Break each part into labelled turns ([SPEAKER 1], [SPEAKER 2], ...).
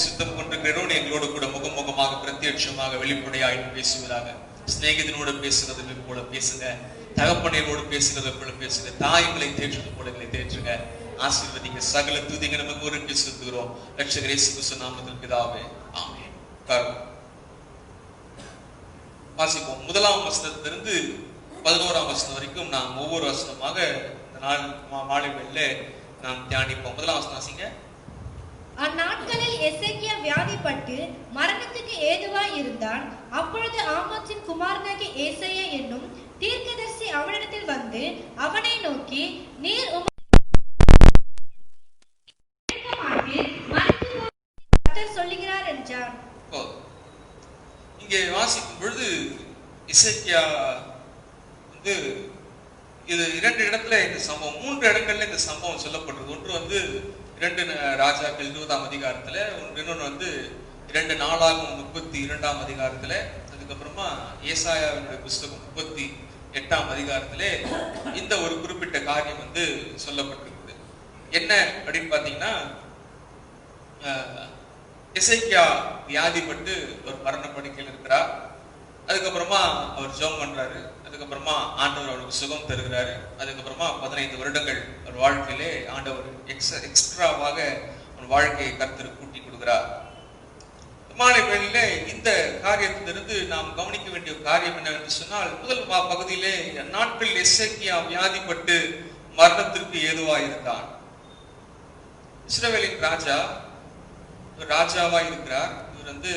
[SPEAKER 1] சித்தம் கொண்டிருக்கிறோடு எங்களோடு கூட முகமுகமாக பிரத்யட்சமாக வெளிப்படையாய் பேசுவதாக. சிநேகிதனோடு பேசுகிறது போல பேசுங்க, தகப்பனையோடு பேசுகிறது போல பேசுங்க, தாயங்களை தேற்றுவது போல எங்களை தேற்றுங்க. ஆசீர்வதிங்க. சகல துதிங்க நமக்கு ஒரு செலுத்துகிறோம் ரட்சகர் இயேசு கிறிஸ்து நாமத்தில் பிதாவே, ஆமென். வாசிப்போம். 1ஆம் வசனத்திலிருந்து 11ஆம் வசனம் வரைக்கும் நாம் ஒவ்வொரு வசனமாக இந்த நாள் மாலை வேளையிலே நாம் தியானிப்போம். 1ஆம் வசனம் வாசிங்க.
[SPEAKER 2] அந்நாட்களில் எசேக்கியா வியாதிப்பட்டு மரணத்துக்கு ஏதுவாய் இருந்தான். அப்பொழுது ஆமோத்சின் குமாரனாகிய ஏசாயா என்னும் தீர்க்கதரிசி அவனிடத்தில் வந்து அவனை நோக்கி, நீர் சொல்லுகிறார் என்றார்.
[SPEAKER 1] இங்கே வாசிக்கும் பொழுது எசேக்கியா வந்து இது 2 இடத்துல இந்த சம்பவம், 3 இடங்கள்ல இந்த சம்பவம் சொல்லப்படுறது. ஒன்று 2 ராஜாக்கள் 20ஆம் அதிகாரத்துல, இன்னொன்று 2 நாளாகும் 32ஆம் அதிகாரத்துல, அதுக்கப்புறமா ஏசாயாவினுடைய புஸ்தகம் 38ஆம் அதிகாரத்திலே இந்த ஒரு குறிப்பிட்ட காரியம் சொல்லப்பட்டிருக்குது. என்ன அப்படின்னு பாத்தீங்கன்னா, எசேக்கியா வியாதிப்பட்டு ஒரு மரண படுக்கையில் இருக்கிறார். அதுக்கப்புறமா அவர் ஜெபம் பண்றாரு. அதுக்கப்புறமா ஆண்டவர் அவருக்கு சுகம் தருகிறாரு. அதுக்கப்புறமா 15 வருடங்கள் அவர் வாழ்க்கையிலே ஆண்டவர் எக்ஸ்ட்ராவாக அவர் வாழ்க்கையை கர்த்தர் கூட்டி கொடுக்கிறார். மாலை வேளையிலே இந்த காரியத்திலிருந்து நாம் கவனிக்க வேண்டிய காரியம் என்னவென்று சொன்னால், முதல் பகுதியிலே நாட்களில் எசேக்கியா வியாதிப்பட்டு மரணத்திற்கு ஏதுவாக இருந்தான். இஸ்ரவேலின் ராஜாவா இருக்கிறார். இவர்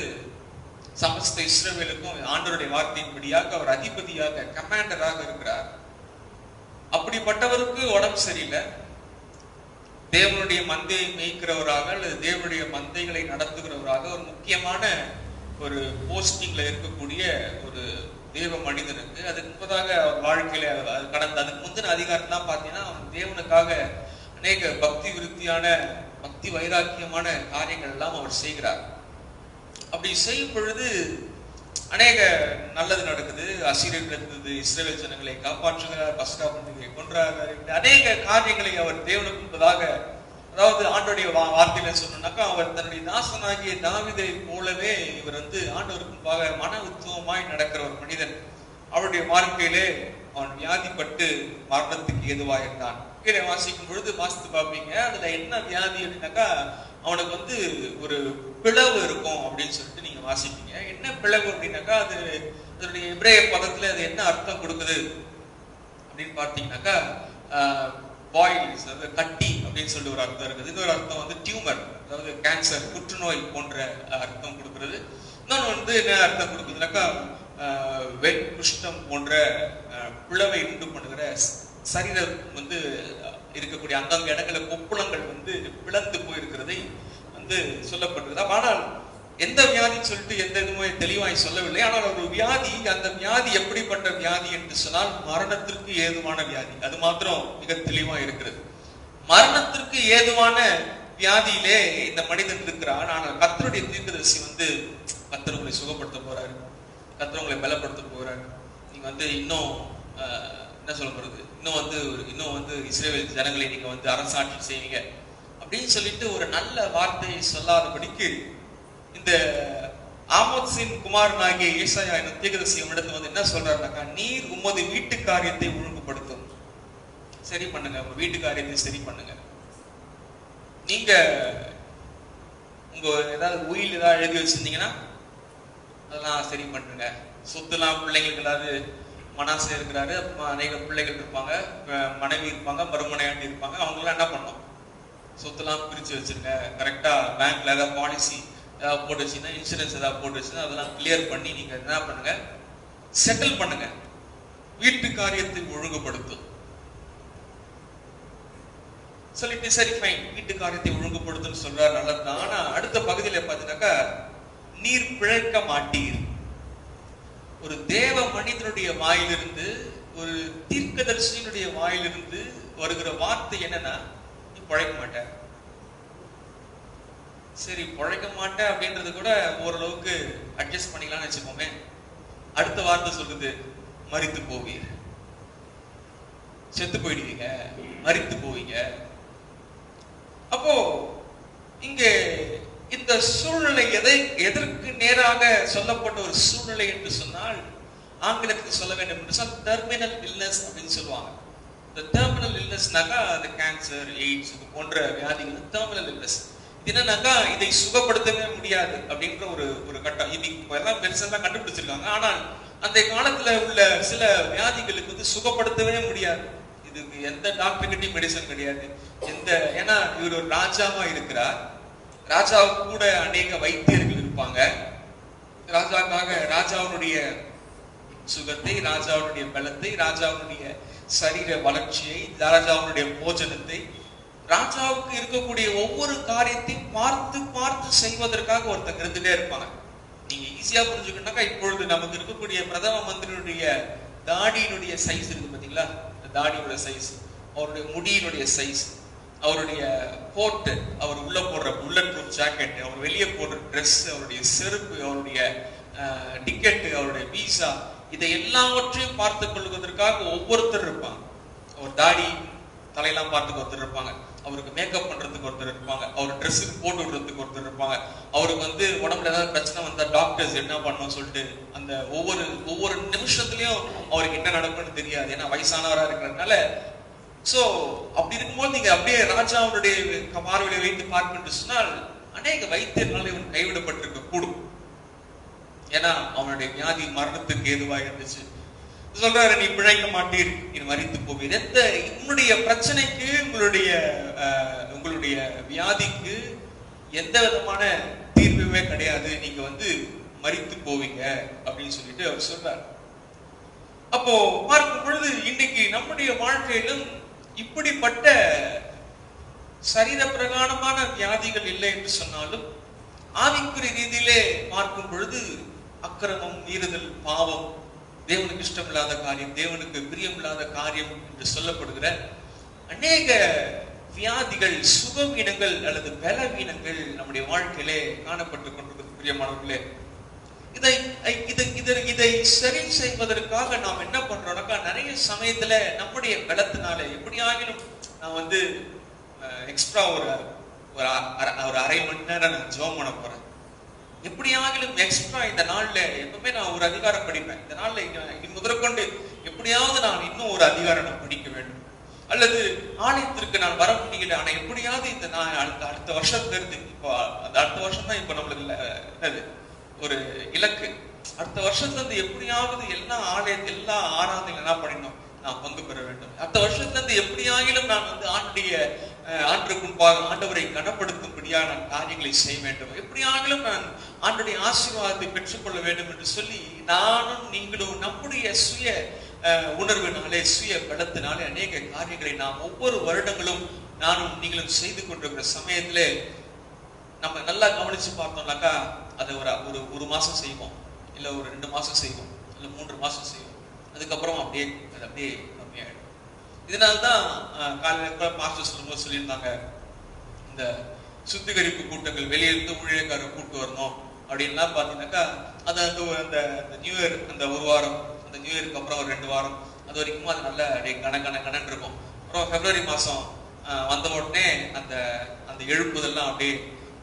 [SPEAKER 1] சமஸ்த இஸ்ரவேலுக்கும் ஆண்டவருடைய வார்த்தையின்படியாக அவர் அதிபதியாக, கமாண்டராக இருக்கிறார். அப்படிப்பட்டவருக்கு உடம்பு சரியில்லை. தேவனுடைய மந்தையை மேய்க்கிறவராக அல்லது தேவனுடைய மந்தைகளை நடத்துகிறவராக ஒரு முக்கியமான ஒரு போஸ்டிங்ல இருக்கக்கூடிய ஒரு தேவ மனிதனுக்கு அதுக்கு முன்பதாக அவர் வாழ்க்கையில கடந்த அதுக்கு முந்தின அதிகாரம்லாம் பார்த்தீங்கன்னா தேவனுக்காக அநேக பக்தி விருத்தியான பக்தி வைராக்கியமான காரியங்கள் எல்லாம் அவர் செய்கிறார். அப்படி செய்யும் பொழுது அநேக நல்லது நடக்குது. அசீரியர்களிலிருந்து இஸ்ரவேல் ஜனங்களை காப்பாற்றுகிறார், பஸ்கா பண்டிகையை கொன்றார், அநேக காரியங்களை அவர் தேவனுக்கு முன்பதாக, அதாவது ஆண்டோடைய வார்த்தையில சொன்னாக்கா, அவர் தன்னுடைய தாசனாகிய தாவீதை போலவே இவர் ஆண்டவருக்கு முன்பாக மன உத்துவமாய் நடக்கிற ஒரு மனிதன். அவருடைய வாழ்க்கையிலே அவன் வியாதிப்பட்டு மரணத்துக்கு ஏதுவாக இருந்தான். கீழே வாசிக்கும் பொழுது வாசித்து பார்ப்பீங்க, அதுல என்ன வியாதி அப்படின்னாக்கா, அவனுக்கு ஒரு பிளவு இருக்கும் அப்படின்னு சொல்லிட்டு நீங்க வாசிப்பீங்க. என்ன பிளவு அப்படின்னாக்கா, அதனுடைய எபிரேய பதத்துல அது என்ன அர்த்தம் கொடுக்குது அப்படின்னு பார்த்தீங்கன்னாக்கா, பாயில்ஸ், அதாவது கட்டி அப்படின்னு சொல்லி ஒரு அர்த்தம் இருக்குது. இன்னொரு அர்த்தம் டியூமர், அதாவது கேன்சர், புற்றுநோய் போன்ற அர்த்தம் கொடுக்கிறது. இன்னொன்று என்ன அர்த்தம் கொடுக்குதுனாக்கா, வெண் குஷ்டம் போன்ற பிளவை உண்டு பண்ணுகிற சரீரம் இருக்கக்கூடிய அங்கங்க இடங்கள கொப்புளங்கள் பிளந்து போயிருக்கிறதை சொல்லப்பட்டிருக்குது. ஆனால் எந்த வியாதின்னு சொல்லிட்டு எந்த இதுவுமே தெளிவாய் சொல்லவில்லை. ஆனால் ஒரு வியாதி, அந்த வியாதி எப்படிப்பட்ட வியாதி என்று சொன்னால் மரணத்திற்கு ஏதுவான வியாதி. அது மாத்திரம் மிக தெளிவா இருக்கிறது. மரணத்திற்கு ஏதுவான வியாதியிலே இந்த மனிதன் இருக்கிறான். ஆனால் கர்த்தருடைய தீர்க்கதரிசி கர்த்தர் உங்களை சுகப்படுத்த போறாரு, கர்த்தர் உங்களை பலப்படுத்த போறாரு. நீங்க இன்னும் என்ன சொல்ல போறது, இன்னும் இஸ்ரவேல் ஜனங்களை நீங்க அரசாட்சி செய்வீங்க அப்படின்னு சொல்லிட்டு ஒரு நல்ல வார்த்தையை சொல்லாதபடிக்கு இந்த ஆமோத்சின் குமாரனாகிய ஏசாயா என்னும் தீர்க்கதரிசி இடத்துல என்ன சொல்றாருனாக்கா, நீர் உமது வீட்டு காரியத்தை ஒழுங்குபடுத்தும், சரி பண்ணுங்க, உங்க வீட்டு காரியத்தை சரி பண்ணுங்க. நீங்க உங்க ஏதாவது உயில் ஏதாவது எழுதி வச்சிருந்தீங்கன்னா அதெல்லாம் சரி பண்ணுங்க. சொத்துலாம் பிள்ளைங்களுக்கு ஏதாவது மனாசை இருக்கிறாரு, அநேக பிள்ளைகள் இருப்பாங்க, மனைவி இருப்பாங்க, மறுமனையாண்டி இருப்பாங்க, அவங்களாம் என்ன பண்ணணும், சொத்துலாம் பிரிச்சு வச்சிருங்க. கரெக்டா பேங்க்ல ஏதாவது பாலிசி ஏதாவது போட்டு வச்சுன்னா, இன்சூரன்ஸ் ஏதாவது போட்டு வச்சுன்னா அதெல்லாம் கிளியர் பண்ணி நீங்க என்ன பண்ணுங்க, செட்டில் பண்ணுங்க. வீட்டு காரியத்தை ஒழுங்குபடுத்தும் சொல்லிட்டு சரி ஃபைன், வீட்டு காரியத்தை ஒழுங்குபடுத்துன்னு சொல்றாரு, நல்லதுதான். ஆனா அடுத்த பகுதியில பாத்தீங்கன்னாக்கா, நீர் பிழைக்க மாட்டீர். ஒரு தேவ மனிதனுடைய வாயிலிருந்து, ஒரு தீர்க்கதரிசியினுடைய வாயிலிருந்து வருகிற வார்த்தை என்னன்னா, நீ பிழைக்க மாட்ட. சரி, பிழைக்க மாட்டேன் அப்படின்றது கூட ஓரளவுக்கு அட்ஜஸ்ட் பண்ணிக்கலாம்னு வச்சுக்கோமே. அடுத்த வார்த்தை சொல்லுது, மரித்து போவீர், செத்து போயிடுவீங்க, மரித்து போவீங்க. அப்போ இங்கே இந்த சூழ்நிலை எதற்கு நேராக சொல்லப்பட்ட ஒரு சூழ்நிலை என்று சொன்னால், ஆங்கிலத்தில் சொல்ல வேண்டும் என்று சொன்னால் டெர்மினல் இல்னஸ் அப்படின்னு சொல்லுவாங்க. இந்த டெர்மினல் இல்னஸ்னாக்கா அந்த கேன்சர், எய்ட்ஸ் இது போன்ற வியாதிகள் டெர்மினல் இல்னஸ். என்னன்னாக்கா இதை சுகப்படுத்தவே முடியாது அப்படின்ற ஒரு கட்டம். இது இப்ப எல்லாம் பெருசா தான் கண்டுபிடிச்சிருக்காங்க. ஆனால் அந்த காலத்துல உள்ள சில வியாதிகளுக்கு வந்து சுகப்படுத்தவே முடியாது. இதுக்கு எந்த டாக்டர் கிட்டையும் மெடிசன் கிடையாது. ஏன்னா இவர் ஒரு ராஜாவா இருக்கிறார். ராஜாவுக்கு கூட அநேக வைத்தியர்கள் இருப்பாங்க. ராஜாவுடைய சுகத்தை, ராஜாவுடைய பலத்தை, ராஜாவுடைய சரீர வளர்ச்சியை, ராஜாவுடைய போஜனத்தை, ராஜாவுக்கு இருக்கக்கூடிய ஒவ்வொரு காரியத்தையும் பார்த்து பார்த்து செய்வதற்காக ஒருத்தங்க இருந்துட்டே இருப்பாங்க. நீங்க ஈஸியா புரிஞ்சுக்கணும்னாக்கா, இப்பொழுது நமக்கு இருக்கக்கூடிய பிரதம மந்திரியுடைய தாடியினுடைய சைஸ் இருக்கு பாத்தீங்களா? தாடியோட சைஸ், அவருடைய முடியினுடைய சைஸ், அவருடைய கோட், அவர் உள்ள போடுற புல்லட் ப்ரூஃப் ஜாக்கெட், அவர் வெளியே போடுற ட்ரெஸ், அவருடைய செருப்பு, அவருடைய டிக்கெட், அவருடைய வீசா, இதை எல்லாவற்றையும் பார்த்துக் கொள்வதற்காக ஒவ்வொருத்தர் இருப்பாங்க. அவர் தாடி தலையெல்லாம் பார்த்துக்கு ஒருத்தர் இருப்பாங்க, அவருக்கு மேக்கப் பண்றதுக்கு ஒருத்தர் இருப்பாங்க, அவர் ட்ரெஸ்ஸுக்கு போட்டு விடுறதுக்கு ஒருத்தர் இருப்பாங்க, அவருக்கு வந்து உடம்புல ஏதாவது பிரச்சனை வந்தா டாக்டர்ஸ் என்ன பண்ணணும் சொல்லிட்டு அந்த ஒவ்வொரு நிமிஷத்துலயும் அவருக்கு என்ன நடக்கும்னு தெரியாது. ஏன்னா வயசானவரா இருக்கிறதுனால. சோ அப்படி இருக்கும்போது நீங்க அப்படியே ராஜாவுடைய பார்வையில வைத்து பார்க்கின்ற சொன்னால் அநேக வைத்தியர்களால் இவன் கைவிடப்பட்டிருக்க கூடும். ஏன்னா அவனுடைய வியாதி மரணத்துக்கு ஏதுவா இருந்துச்சு. சொல்றாரு, நீ பிழைக்க மாட்டீர், நீ மரித்து போவீர். உன்னுடைய பிரச்சனைக்கு, உங்களுடைய வியாதிக்கு எந்த விதமான தீர்வுமே கிடையாது, நீங்க வந்து மரித்து போவீங்க அப்படின்னு சொல்லிட்டு அவர் சொல்றார். அப்போ பார்க்கும் பொழுது இன்னைக்கு நம்முடைய வாழ்க்கையிலும் இப்படிப்பட்ட சரீர பிரகாரமான வியாதிகள் இல்லை என்று சொன்னாலும், ஆவிக்குரிய ரீதியிலே பார்க்கும் பொழுது அக்கிரமம், மீறுதல், பாவம், தேவனுக்கு இஷ்டம் இல்லாத காரியம், தேவனுக்கு பிரியம் இல்லாத காரியம் என்று சொல்லப்படுகிற அநேக வியாதிகள், சுகவீனங்கள் அல்லது பலவீனங்கள் நம்முடைய வாழ்க்கையிலே காணப்பட்டுக் கொண்டிருக்கிறது. பிரியமானவர்களே, இதை சரி செய்வதற்காக நாம் என்ன பண்றோம்னாக்கா, நிறைய சமயத்துல நம்முடைய பலத்தினால எப்படியாகிலும் நான் வந்து எக்ஸ்ட்ரா ஒரு அரை மணி நேரம் நான் ஜெபம் பண்ண போறேன், எப்படியாகிலும் எக்ஸ்ட்ரா இந்த நாள்ல எப்பவுமே நான் ஒரு அதிகாரம் படிப்பேன், இந்த நாள்ல முதற்கொண்டு எப்படியாவது நான் இன்னும் ஒரு அதிகாரம் நான் படிக்க வேண்டும், அல்லது ஆலயத்திற்கு நான் வர முடியல, ஆனா எப்படியாவது இந்த நான் அடுத்த வருஷத்துல இருந்து, இப்போ அந்த அடுத்த வருஷம் தான் இப்ப நம்மளுக்கு என்னது ஒரு இலக்கு, அடுத்த வருஷத்துல இருந்து எப்படியாவது எல்லா ஆராதனைகள் என்ன பண்ணிடணும், நான் பங்கு பெற வேண்டும். அடுத்த வருஷத்துல இருந்து எப்படியாகிலும் நான் வந்து ஆண்டுக்கு முன்பாக ஆண்டவரை கனப்படுத்தும்படியாக நான் காரியங்களை செய்ய வேண்டும், எப்படியாகிலும் நான் ஆண்டுடைய ஆசீர்வாதத்தை பெற்றுக்கொள்ள வேண்டும் என்று சொல்லி நானும் நீங்களும் நம்முடைய சுய உணர்வினாலே, சுய பலத்தினாலே அநேக காரியங்களை நாம் ஒவ்வொரு வருடங்களும் நானும் நீங்களும் செய்து கொண்டிருக்கிற சமயத்திலே நம்ம நல்லா கவனிச்சு பார்த்தோம்னாக்கா, அதை ஒரு மாசம் செய்வோம், இல்ல ஒரு 2 மாசம் செய்வோம், இல்ல 3 மாசம் செய்வோம், அதுக்கப்புறம் அப்படியே கம்மியாயிடும். இதனால்தான் காலையில மாஸ்டர் சொல்லும்போது சொல்லியிருந்தாங்க, இந்த சுத்திகரிப்பு கூட்டங்கள் வெளியிலிருந்து ஊழியக்காரர் கூட்டு வரணும் அப்படின்லாம் பாத்தீங்கன்னாக்கா, அது அந்த நியூ இயர் அந்த ஒரு வாரம், அந்த நியூ இயருக்கு அப்புறம் ஒரு 2 வாரம், அது வரைக்கும் அது நல்ல அப்படியே கணக்கு இருக்கும். அப்புறம் பிப்ரவரி மாசம் வந்த உடனே அந்த எழுப்புதெல்லாம் அப்படியே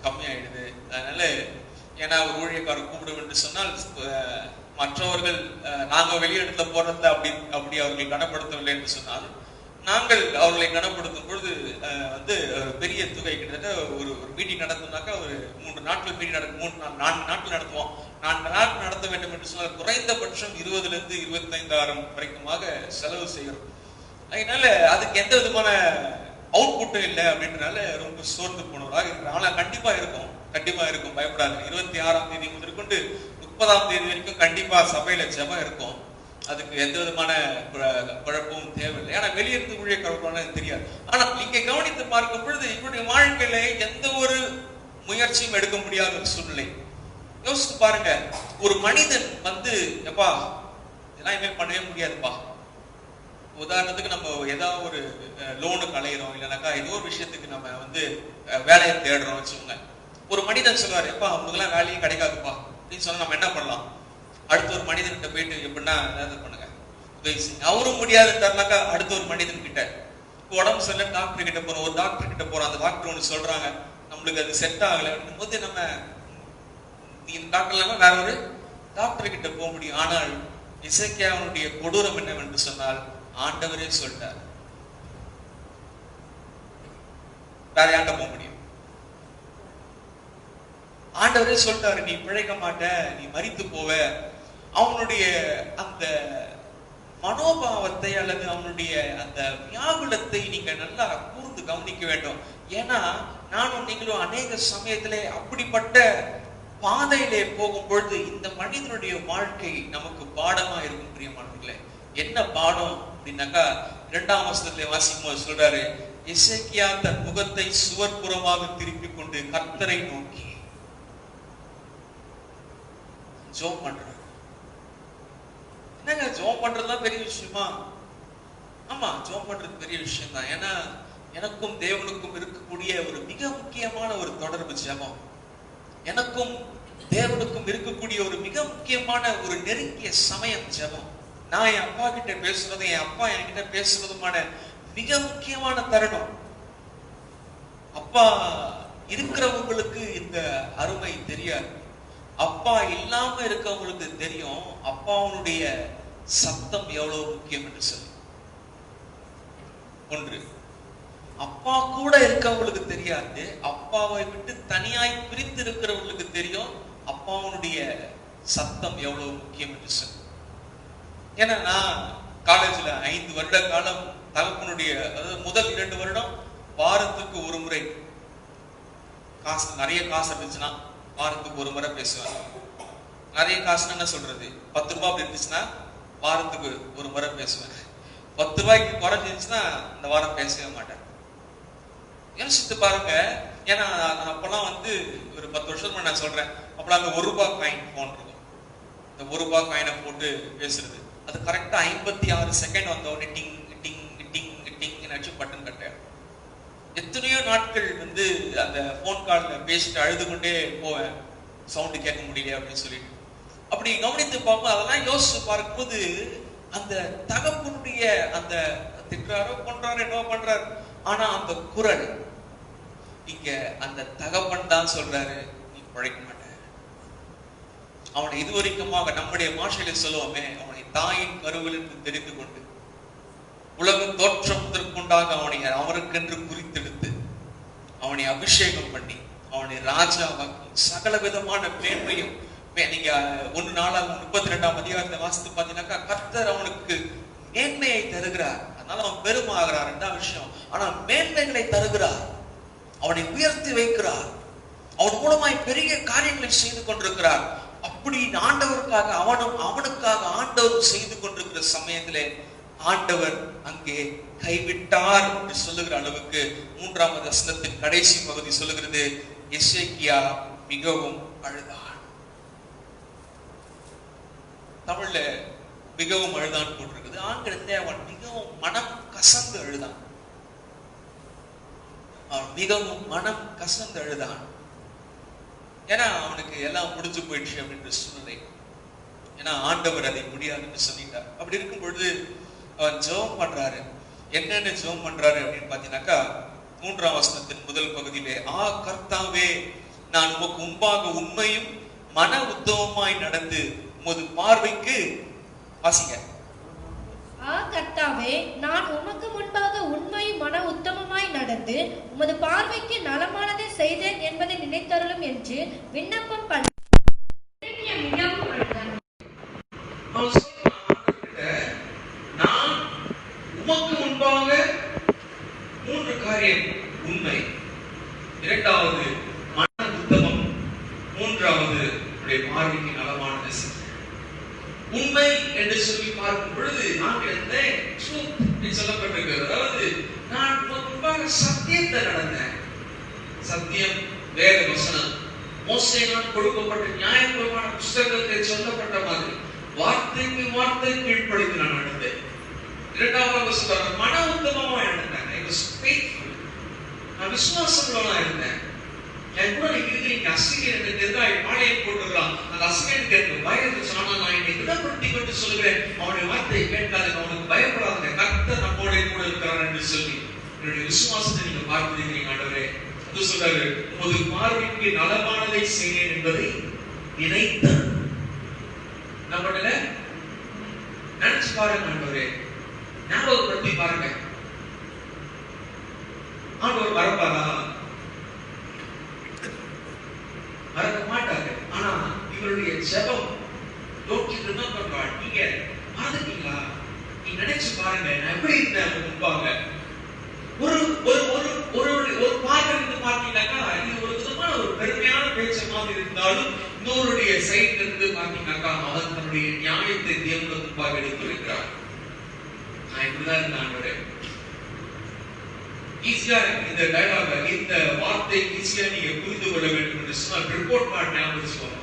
[SPEAKER 1] கம்மியாயிடுது. அதனால ஏன்னா ஒரு ஊழியக்காரர் கூப்பிடும் என்று சொன்னால் மற்றவர்கள் நாங்க வெளியிடத்துல போறத அப்படி அவர்கள் கனப்படுத்தவில்லை என்று சொன்னால், நாங்கள் அவர்களை கனப்படுத்தும் பொழுது வந்து பெரிய தொகை, கிட்டத்தட்ட ஒரு மீட்டிங் நடத்தணும்னாக்கா ஒரு 3 நாட்கள் மீட்டிங் நடக்கும், 4 நாட்கள் நடத்துவோம். 4 நாட்கள் நடத்த வேண்டும் என்று சொன்னால் குறைந்தபட்சம் 20,000 to 25,000 வரைக்குமாக செலவு செய்கிறோம். அதனால அதுக்கு எந்த விதமான அவுட்புட்டும் இல்லை அப்படின்றனால ரொம்ப சோர்ந்து போனவராக இருக்கிறார். ஆனா கண்டிப்பா இருக்கும், பயப்படாது. 26ஆம் தேதி முதற்கொண்டு 30ஆம் தேதி வரைக்கும் கண்டிப்பா சபையில ஜெபம் இருக்கும். அதுக்கு எந்த விதமான குழப்பமும் தேவையில்லை. ஆனா வெளியிருந்து ஊழியக்காரர்களுக்கு தெரியாது. ஆனா இங்க கவனித்து பார்க்கும் பொழுது இவருடைய வாழ்க்கையில எந்த ஒரு முயற்சியும் எடுக்க முடியாத ஒரு சூழ்நிலை. யோசித்து பாருங்க, ஒரு மனிதன் வந்து எப்பா இதெல்லாம் இனிமேல் பண்ணவே முடியாதுப்பா, உதாரணத்துக்கு நம்ம ஏதாவது ஒரு லோனுக்கு அலையிறோம், இல்லைனாக்கா ஏதோ ஒரு விஷயத்துக்கு நம்ம வந்து வேலையை தேடுறோம் வச்சுக்கோங்க. ஒரு மனிதன் சொல்லுவாரு, எப்பா அவங்களுக்குலாம் வேலையே கிடைக்காதுப்பா அப்படின்னு சொன்னா நம்ம என்ன பண்ணலாம்? அடுத்த ஒரு மனிதன்கிட்ட போயிட்டு எப்படின்னா ஏதாவது பண்ணுங்க, உதவி செய்யுங்க. அவரும் முடியாதுன்னாக்கா அடுத்த ஒரு மனிதன் கிட்ட, உடம்பு சரியில்லை டாக்டர் கிட்ட போறோம், ஒரு டாக்டர் கிட்ட போறோம், அந்த டாக்டர் ஒன்று சொல்றாங்க, நம்ம நம்மளுக்கு அது செட் ஆகலை போது நம்ம டாக்டர் இல்லாம வேற ஒரு டாக்டர் கிட்ட போக முடியும். ஆனால் எசேக்கியாவுடைய கொடூரம் என்னவென்று சொன்னால் ஆண்டவரே சொல்லிட்டார், வேற யார்கிட்ட போக முடியும்? ஆண்டவரே சொல்லிட்டாரு, நீ பிழைக்க மாட்ட, நீ மரித்து போவ. அவனுடைய அந்த மனோபாவத்தை அல்லது அவனுடைய அந்த வியாகுலத்தை நீங்க நல்லா கூர்ந்து கவனிக்க வேண்டும். ஏன்னா நானும் நீங்களும் அநேக சமயத்திலே அப்படிப்பட்ட பாதையிலே போகும் பொழுது இந்த மனிதனுடைய வாழ்க்கை நமக்கு பாடமா இருக்கும். பிரியமானவர்களே, என்ன பாடம் அப்படின்னாக்கா 2ஆம் வசனத்திலே வாசிக்கும் போது சொல்றாரு, எசேக்கியா தன் முகத்தை சுவர்புறமாக திருப்பிக் கொண்டு கர்த்தரை நோக்கி ஜெபம் பண்றாரு. என்னங்க ஜெபம் பண்றதுதான் பெரிய விஷயமா? ஆமா, ஜெபம் பண்றது பெரிய விஷயம் தான். ஏன்னா எனக்கும் தேவனுக்கும் இருக்கக்கூடிய ஒரு மிக முக்கியமான ஒரு தொடர்பு ஜெபம். எனக்கும் தேவனுக்கும் இருக்கக்கூடிய ஒரு மிக முக்கியமான ஒரு நெருங்கிய சமயம் ஜெபம். நான் என் அப்பா கிட்ட பேசுறதும் என் அப்பா என்கிட்ட பேசுறதுமான மிக முக்கியமான தருணம். அப்பா இருக்கிறவங்களுக்கு இந்த அருமை தெரியாது. அப்பா இல்லாம இருக்கவங்களுக்கு தெரியும் அப்பாவுடைய சத்தம் எவ்வளவு முக்கியம் என்று சொல்லி. ஒன்று, அப்பா கூட இருக்கவங்களுக்கு தெரியாது, அப்பாவை விட்டு தனியாய் பிரித்து இருக்கிறவங்களுக்கு தெரியும் அப்பாவுடைய சத்தம் எவ்வளவு முக்கியம் என்று சொல்லி. ஏன்னா நான் காலேஜ்ல 5 வருட காலம் தகப்பனுடைய, அதாவது முதல் 2 வருடம் வாரத்துக்கு ஒரு முறை, காசு நிறைய காசு இருந்துச்சுன்னா வாரத்துக்கு ஒரு முறை பேசுவேன். நிறைய காசுன்னு என்ன சொல்றது, 10 ரூபாய் அப்படி இருந்துச்சுன்னா வாரத்துக்கு ஒரு முறை பேசுவேன். 10 ரூபாய்க்கு குறைஞ்சிருந்துச்சுன்னா இந்த வாரம் பேசவே மாட்டேன். யோசித்து பாருங்க. ஏன்னா அப்பெல்லாம் ஒரு 10 வருஷம் நான் சொல்றேன், அப்பெல்லாம் அந்த 1 ரூபாய் காயின் போன் இருக்கும். இந்த 1 ரூபாய் காயினை போட்டு பேசுறது, அது கரெக்டா 56 செகண்ட் வந்த உடனே டிங் டிங் டிங் டிங் அடிச்சு பட்டன் கட்டேன். எத்தனையோ நாட்கள் அந்த போன் கால்ல பேசிட்டு அழுது கொண்டே போவேன், சவுண்டு கேட்க முடியல அப்படின்னு சொல்லிட்டு. அப்படி கவனித்து பார்ப்போம். அதெல்லாம் யோசிச்சு பார்க்கும்போது அந்த தகப்பனுடைய அந்த திட்டுறாரோ பண்றாரு என்னவோ பண்றாரு, ஆனா அந்த குரல் இங்க அந்த தகப்பன் தான் சொல்றாரு, நீ பிழைக்க மாட்ட. அவனை இதுவரைக்குமாக நம்முடைய பாஷையில சொல்லுவோமே, அவனை தாயின் கருவிலிருந்து தெரிந்து கொண்டு உலக தோற்றம் முதற்கொண்டாக அவனை அவருக்கென்று குறித்தெடுத்து அவனை அபிஷேகம் பண்ணி அவனை ராஜாவாக்கி சகல விதமான மேன்மையும், நீங்க 1 நாளாகமம் 32ஆம் அதிகாரத்தை வாசித்து பார்த்தீங்கன்னாக்கா கர்த்தர் அவனுக்கு மேன்மையை தருகிறார். அதனால அவன் பெருமாகிறார், 2ஆம் விஷயம். ஆனா மேன்மைகளை தருகிறார், அவனை உயர்த்தி வைக்கிறார், அவன் மூலமாய் பெரிய காரியங்களை செய்து கொண்டிருக்கிறார். அப்படி ஆண்டவருக்காக அவனுக்காக ஆண்டவர் செய்து கொண்டிருக்கிற சமயத்திலே ஆண்டவர் அங்கே கைவிட்டார் என்று சொல்லுகிற அளவுக்கு 3ஆம் வசனத்தின் கடைசி பகுதி சொல்லுகிறது, எசேக்கியா மிகவும் அழுதான். தமிழ்ல மிகவும் அழுதான் போட்டிருக்குது, ஆங்கிலத்திலே அவன் மிகவும் மனம் கசந்து அழுதான். அவன் மிகவும் மனம் கசந்து அழுதான். ஏன்னா அவனுக்கு எல்லாம் முடிஞ்சு போயிடுச்சு அப்படின்ற சூழ்நிலை. ஏன்னா ஆண்டவர் அதை முடியாதுன்னு சொல்லிட்டார். அப்படி இருக்கும் பொழுது அவன் ஜெபம் பண்றாரு. என்னென்ன ஜெபம் பண்றாரு அப்படின்னு பாத்தீங்கன்னாக்கா 3ஆம் வசனத்தின் முதல் பகுதியிலே, கர்த்தாவே, நான் உமக்கு முன்பாக உண்மையும் மன உத்தமமாய் நடந்து உமது பார்வைக்கு வாசிங்க.
[SPEAKER 2] கர்த்தாவே, நான் உமக்கு முன்பாக உண்மையும் மன உத்தமமாய் நடந்து உமது பார்வைக்கு நலமானதை செய்தேன் என்பதை நினைத்தருளும் என்று விண்ணப்பம் பண்ண
[SPEAKER 1] நான் உமக்கு முன்பாக 3 காரியம், உண்மை, 2வது மன உத்தமம், 3வது உடைய பார்வைக்கு நலமானதை செய்தேன். உண்மை என்று சொல்லி பார்க்கும் பொழுது ஆங்கிலத்திலே ட்ரூத் சொல்லப்பட்டிருக்கிறது. அதாவது நான் முன்பாக சத்தியத்தை நடந்தேன். சத்தியம் வேத வசனம் மோசேயினால் கொடுக்கப்பட்ட நியாயப்பிரமாண புஸ்தகத்தில் சொல்லப்பட்ட மாதிரி வார்த்தைக்கு வார்த்தை கீழ்ப்படிந்து நான் நடந்தேன். 2வது சொல்றாங்க, மன உத்தமமா இருந்தேன். நான் விசுவாசங்களா இருந்தேன். என் கூட நீங்க இருக்கிறீங்க, அசிங்கர் எனக்கு எதிராக மாலையை போட்டுக்கலாம், அந்த அசிங்கருக்கு எனக்கு பயந்து சொன்னா நான் என்னை விடப்படுத்தி கொண்டு சொல்லுகிறேன், அவனுடைய வார்த்தையை கேட்காது, அவனுக்கு பயப்படாத, கர்த்தர் நம்மோட கூட இருக்கிறார் என்று சொல்லி என்னுடைய விசுவாசத்தை நீங்க பார்த்துருக்கிறீங்க. ஆண்டவரே, அது சொல்றாரு, உமது பார்வைக்கு நலமானதை செய்யேன் என்பதை நினைத்தான். என்ன பண்ணல? நினைச்சு பாருங்க ஆண்டவரே, ஞாபகப்படுத்தி பாருங்க. ஆண்டவர் மறப்பாரா? மறக்க மாட்டாரு. ஆனா இவருடைய ஜெபம் பண்றாள். நீங்க பாத்துட்டீங்களா? நீங்க நினைச்சு பாருங்க, நான் எப்படி இருந்தேன் முன்பாக. ஒரு ஒரு ஒரு ஒரு ஒரு பார்வை இருந்து பாத்தீங்கன்னாக்கா இது ஒரு விதமான ஒரு பெருமையான பேச்ச மாதிரி இருந்தாலும், இன்னொருடைய சைட்ல இருந்து பாத்தீங்கன்னாக்கா அவன் தன்னுடைய நியாயத்தை தேவனுக்கு முன்பாக எடுத்துரைக்கிறார். நான் இப்படிதான் இருந்தேன். ஈஸியா இந்த டயலாக, இந்த வார்த்தை ஈஸியா நீங்க புரிந்து கொள்ள வேண்டும் என்று சொன்னால் ரிப்போர்ட் கார்டு ஞாபகம் வச்சுக்கோங்க.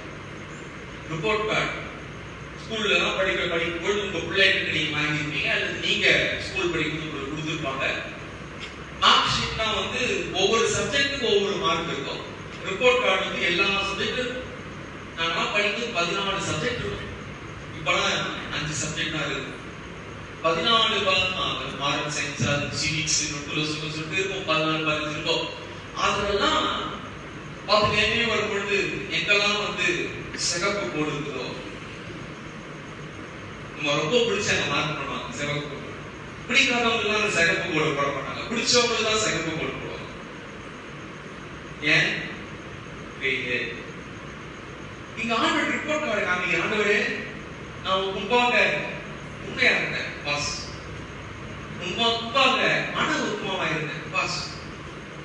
[SPEAKER 1] ரிப்போர்ட் கார்டு ஸ்கூல்ல எல்லாம் படிக்கும் பொழுது உங்க பிள்ளைகளுக்கு நீங்க வாங்கிருப்பீங்க, அல்லது நீங்க ஸ்கூல் படிக்கும் உங்களுக்கு கொடுத்துருப்பாங்க. மார்க் ஷீட்னா வந்து ஒவ்வொரு சப்ஜெக்ட்டுக்கும் ஒவ்வொரு மார்க் இருக்கும். ரிப்போர்ட் கார்டு வந்து எல்லா சப்ஜெக்டும் நாங்கெல்லாம் படிக்கும் 14 சப்ஜெக்ட் இருக்கும். இப்பெல்லாம் 5 சப்ஜெக்ட் தான் இருக்கு. 14 மார்க் சயின்ஸ், சிவிக்ஸ், சொல்லிட்டு இருக்கும். 14 15 இருக்கும். அதெல்லாம் பார்த்துட்டே வரும் பொழுது எங்கெல்லாம் வந்து சிகப்பு கோடு இருக்குதோ, நம்ம ரொம்ப பிடிச்சாங்க மார்க் பண்ணுவாங்க சிவப்பு கோடு. பிடிக்காதவங்க எல்லாம் சிகப்பு கோடு போட மாட்டாங்க, பிடிச்சவங்க தான் சிகப்பு கோடு போடுவாங்க. ஏன்? இங்க ஆண்டவர் ரிப்போர்ட் கார்டு காமிங்க. ஆண்டவரே, நான் முன்பாக உண்மையா இருந்தேன் பாஸ், முன்பாக மன உருவமா இருந்தேன் பாஸ்,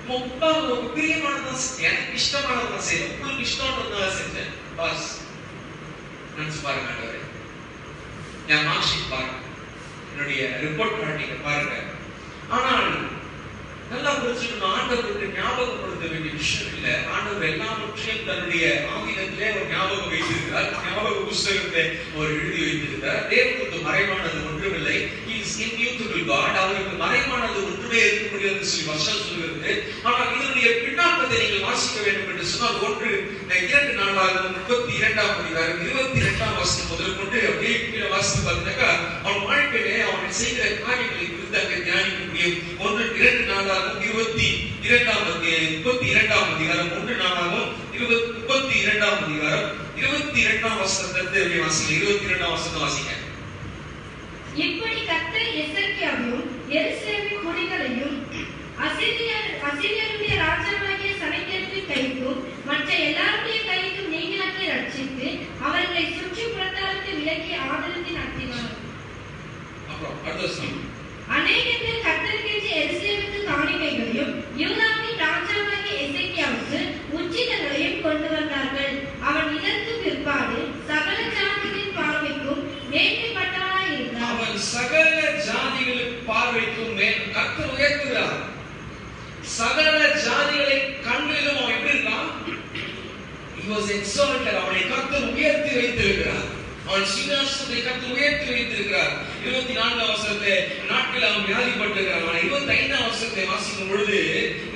[SPEAKER 1] முன்பாக ஒரு பிரியமானதான் செஞ்சேன், எனக்கு இஷ்டமானதான் செய்யணும், உங்களுக்கு இஷ்டம்ன்றதுனால செஞ்சேன் பாஸ். நினைச்சு பாருங்க ஆண்டவரே, என் மார்க் ஷீட் பாருங்க, என்னுடைய ரிப்போர்ட் கார்டு நீங்க பாருங்க. ஆனால் நல்லா புரிஞ்சுக்கணும், ஆண்டவருக்கு ஞாபகப்படுத்த வேண்டிய விஷயம் இல்ல. ஆண்டவர் எல்லாவற்றையும் தன்னுடைய ஆங்கிலத்திலே ஒரு ஞாபகம் வைத்திருக்கிறார். ஞாபக புஸ்தகத்தை அவர் எழுதி வைத்திருக்கிறார். தேவனுக்கு மறைவானது ஒன்றுமில்லை. அவருக்கு மறைவானது ஒன்றுமே இருக்க முடியாது என்று சொல்லி வசனம் சொல்கிறது. ஆனால் இதனுடைய பின்னாக்கத்தை நீங்கள் வாசிக்க வேண்டும் என்று சொன்னால் 2 நாளாகவும் 32ஆம் அதிகாரம் 22ஆம் வசனம் முதல் கொண்டு அப்படியே கீழே வாசித்து பார்த்தீங்கன்னாக்கா அவன் வாழ்க்கையிலே அவன் செய்கிற காரியங்களை குறித்து அங்கே தியானிக்க முடியும். 2 நாளாகவும் 32ஆம் அதிகாரம் 1 நாளாகவும் 32ஆம் அதிகாரம் 22ஆம் வசனத்தை வாசிங்க. 22ஆம் வசனத்தை வாசிங்க.
[SPEAKER 2] இப்படி கர்த்தர் எசேக்கியாவையும் எருசலேமின் குடிகளையும் அசீரியருடைய ராஜாவாகிய சனகெரிபின் கைக்கும் மற்ற எல்லாருடைய கைக்கும் நீங்களாக்கி ரட்சித்து அவர்களை சுற்றி புறத்தாருக்கு விலக்கி ஆதரத்தி நடத்தினார். அநேக பேர் கர்த்தருக்கென்று எருசலேமுக்கு காணிக்கைகளையும் யூதாவின் ராஜாவாகிய எசேக்கியாவுக்கு உச்சிதங்களையும் கொண்டு வந்தார்கள். அவன் இதற்கு பிற்பாடு சகல ஜாதிகளின் பார்வைக்கும் மேன்மைப்பட்டவனாய் இருந்தான்.
[SPEAKER 1] அவன் சகல ஜாதிகளுக்கு பார்வைக்கும் கர்த்தர் உயர்த்துகிறார். சகல ஜாதிகளை கண்களிலும் அவன் எப்படி இருக்கான்? He was exalted. அவனை கர்த்தர் உயர்த்தி வைத்திருக்கிறார். அவன் சிங்காசனத்தை கர்த்தர் உயர்த்தி வைத்திருக்கிறார். 24ஆம் வசனத்தை நாட்கள் அவன் வியாதிப்பட்டிருக்கிறான். 25ஆம் வசனத்தை வாசிக்கும் பொழுது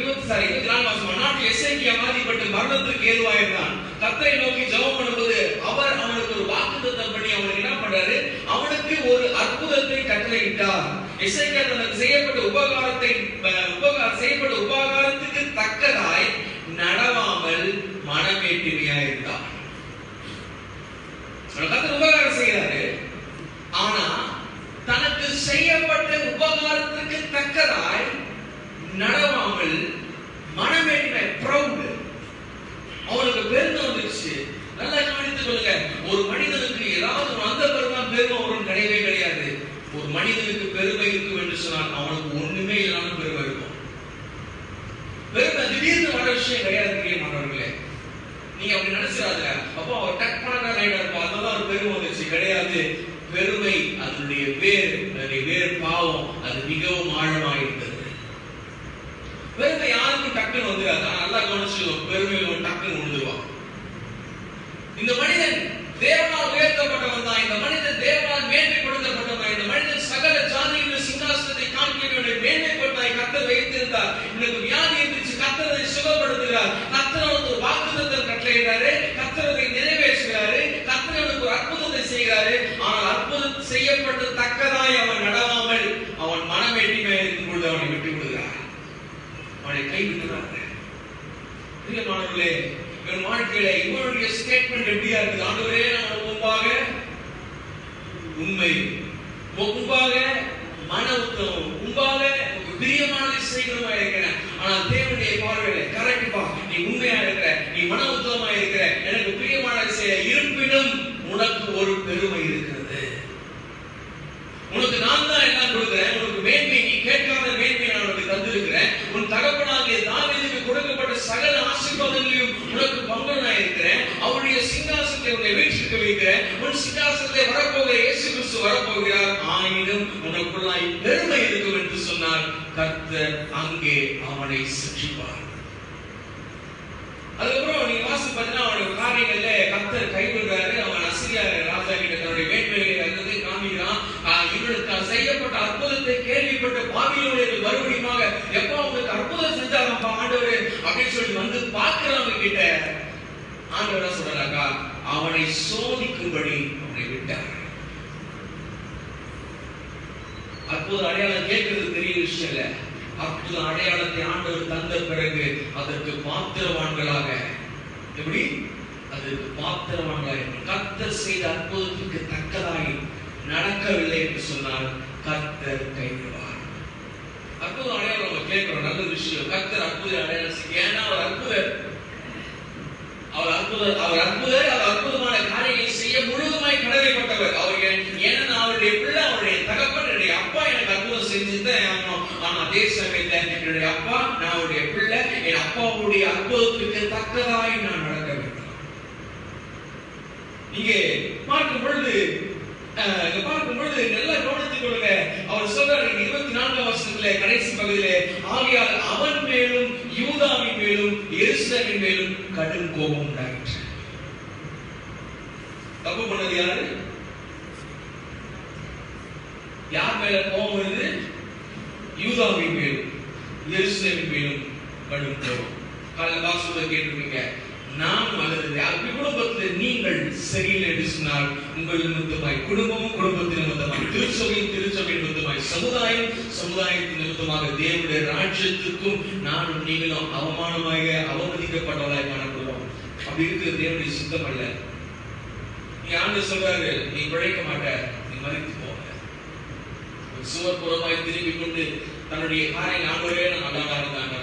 [SPEAKER 1] 24ஆம் வசனம் நாட்டில் எசேக்கியா வியாதிப்பட்டு மரணத்திற்கு ஏதுவாயிருந்தான். கர்த்தரை நோக்கி ஜெபம் பண்ணும்போது அவர் அவனுக்கு ஒரு வாக்குத்தத்தம் பண்ணி அவனுக்கு என்ன பண்றாரு? அவனுக்கு ஒரு அற்புதத்தை கட்டளையிட்டார். எசேக்கியா தனக்கு செய்யப்பட்ட உபகாரத்துக்கு தக்கதாய் நடவாமல் மனமேட்டிமையாயிருந்தார். கர்த்தர் உபகாரம் செய்யறாரு, ஆனா தனக்கு செய்யப்பட்ட உபகாரத்துக்கு தக்கதாய் நடவாமல் மனமேட்டிமை, ப்ரௌட், அவனுக்கு பெருமை வந்துருச்சு. நல்லா கவனித்துக் கொள்ளுங்க. ஒரு மனிதனுக்கு ஏதாவது அந்த பெருமை வரும் கிடையவே கிடையாது. ஒரு மனிதனுக்கு பெருமை இருக்கும் என்று சொன்னால் அவனுக்கு ஒண்ணுமே இல்லாம பெருமை இருக்கும். பெருமை திடீர்னு வர விஷயம் கிடையாது. பிரியமானவர்களே, நீங்க அப்படி நினைச்சிடாத. அப்போ அவர் டக் பண்ண இருப்போம், அதனால ஒரு பெருமை வந்துச்சு கிடையாது. பெருமை அதனுடைய வேறு பாவம், அது மிகவும் ஆழமாக இருந்தது. பெருமை யாருக்கும் டக்குன்னு வந்துடாது. நல்லா கவனிச்சுக்கணும், பெருமையில் டக்குன்னு விழுந்துருவான். இந்த மனிதன் தேவனால் உயர்த்தப்பட்டவன் தான். இந்த மனிதன் தேவனால் மேன்மைப்படுத்தப்பட்டவன். இந்த மனிதன் சகல ஜாதிகளின் சிங்காசனத்தை காண்கிறவனை மேன்மைப்படுத்தாய் கர்த்தர் வைத்திருந்தார். எனக்கு வியாதி இருந்துச்சு, கர்த்தர் அதை சுகப்படுத்துகிறார். கர்த்தர் அவனுக்கு ஒரு வாக்குத்தத்தம் கட்டளையிட்டாரு, கர்த்தர் அதை நிறைவேற்றுகிறாரு, கர்த்தர் அவனுக்கு ஒரு அற்புதத்தை செய்கிறாரு. ஆனால் அற்புதம் செய்யப்பட்ட தக்கதாய் அவன் நடவாமல் அவன் மனமேட்டிமையாக இருக்கும் பொழுது அவனை விட்டு விடுகிறார், அவனை கைவிடுகிறார்.
[SPEAKER 3] கேள்வியா இருக்குது. ஆண்டவரே, நான் முன்பாக உண்மை, முன்பாக மன உத்தமம், முன்பாக பிரியமானதை செய்கிறவா இருக்கிறேன். ஆனால் தேவனுடைய பார்வையில கரெக்ட்பா, நீ உண்மையா இருக்கிற, நீ மன உத்தமமா இருக்கிற, எனக்கு பிரியமானதை செய்ய. இருப்பினும் உனக்கு ஒரு பெருமை இருக்கிறது. உனக்கு நான் தான் எல்லாம் கொடுக்கிறேன். உனக்கு மேன்மை, நீ கேட்காத மேன்மை நான் உனக்கு தந்திருக்கிறேன். உன் தகப்பனாகிய தாவீதுக்கு கொடுக்கப்பட்ட சகல ஆசீர்வாதங்களையும் உனக்கு பங்கனாய் இருக்கிறேன். அவருடைய சிங்காசனத்தை உன்னை வீற்றிருக்க வைக்கிறேன். உன் சிங்காசனத்தை வரப்போகிற இயேசு கிறிஸ்து வரப்போகிறார். ஆயினும் உனக்குள்ளாய் பெருமை இருக்கும் என்று சொன்னார். கர்த்தர் அங்கே அவனை சிற்றிப்பார். அதுக்கப்புறம் நீங்க வாசி பார்த்தீங்கன்னா அவனுடைய காரியங்கள்ல கர்த்தர் கைவிடுறாரு. அவன் அசீரியா ராஜா கிட்ட தன்னுடைய மேன்மையை காமிக்கிறான். இவனுக்கு செய்யப்பட்ட அற்புதத்தை கேள்விப்பட்ட பாபிலோனியர்கள் மறுபடியும் எப்ப அவங்களுக்கு அற்புதம் செஞ்சாங்க ஆண்டவர் அப்படின்னு சொல்லி வந்து பார்க்கிறவங்க கிட்ட ஆண்டவர் சொல்றாக்கா, அவனை சோதிக்கும்படி அவனை விட்டார். அற்புத அடையாளம் கேட்கிறது பெரிய விஷயம் இல்ல. அற்புத அடையாளத்தை ஆண்டவர் தந்த பிறகு அதற்கு பாத்திரவான்களாக, எப்படி அதற்கு பாத்திரவான்களாக கர்த்தர் செய்த அற்புதத்துக்கு தக்கதாய் நடக்கவில்லை என்று சொன்னால் கர்த்தர் கைவிடுவார். அற்புத அடையாளம் நம்ம கேட்கிறோம், நல்ல விஷயம். கர்த்தர் அற்புத அடையாளம் செய்ய, ஏன்னா அவர் அற்புதர், அவர் அற்புதமான காரியங்களை செய்ய முழுதுமாய் கடமைப்பட்டவர். அவர் ஏன்னா அவருடைய பிள்ளை, அவருடைய தகப்பன், என்னுடைய அப்பா எனக்கு அற்புதம் செஞ்சுதான் ஆகணும். ஆனா அதே சமயத்துல என்னுடைய அப்பா, நான் அவருடைய பிள்ளை, என் அப்பாவுடைய அற்புதத்துக்கு தக்கதாய் நான் நடக்க வேண்டும். இங்கே பார்க்கும் பொழுது நல்லா கவனித்துக் கொள்ளுங்க. அவர் சொல்றாரு 24 வசனத்திலே கடைசி பகுதியிலே, ஆகையால் அவன் மேலும் யூதாவின் மேலும் எருசலேமின் மேலும் கடும் கோபம் உண்டாயிற்று. தப்பு பண்ணது யாரு? யார் மேல கோபம் வருது? யூதாவின் மேலும் எருசலேமின் மேலும் கடும் கோபம். காலையில் வாசல்ல கேட்டிருப்பீங்க, நாம் அல்லது குடும்பத்தில் நீங்கள் சரியில்லை என்று சொன்னால் உங்கள் நிமித்தமாய், குடும்பமும் குடும்பத்தின் நிமித்தமாய், திருச்சபையும் திருச்சபையின் நிமித்தமாய், சமுதாயத்தின் நிமித்தமாக தேவனுடைய ராஜ்யத்துக்கும் நானும் நீங்களும் அவமானமாக அவமதிக்கப்பட்டவர்களாய் காணப்படுவோம். அப்படி இருக்கிறது தேவனுடைய சுத்தம் அல்ல. நீ ஆண்டவர் சொல்றாரு, நீ பிழைக்க மாட்ட, நீ மரித்து போக. சுவர் புறமாய் திரும்பி கொண்டு தன்னுடைய காரியம், ஆண்டவரே நான் நல்லா இருந்தாங்க,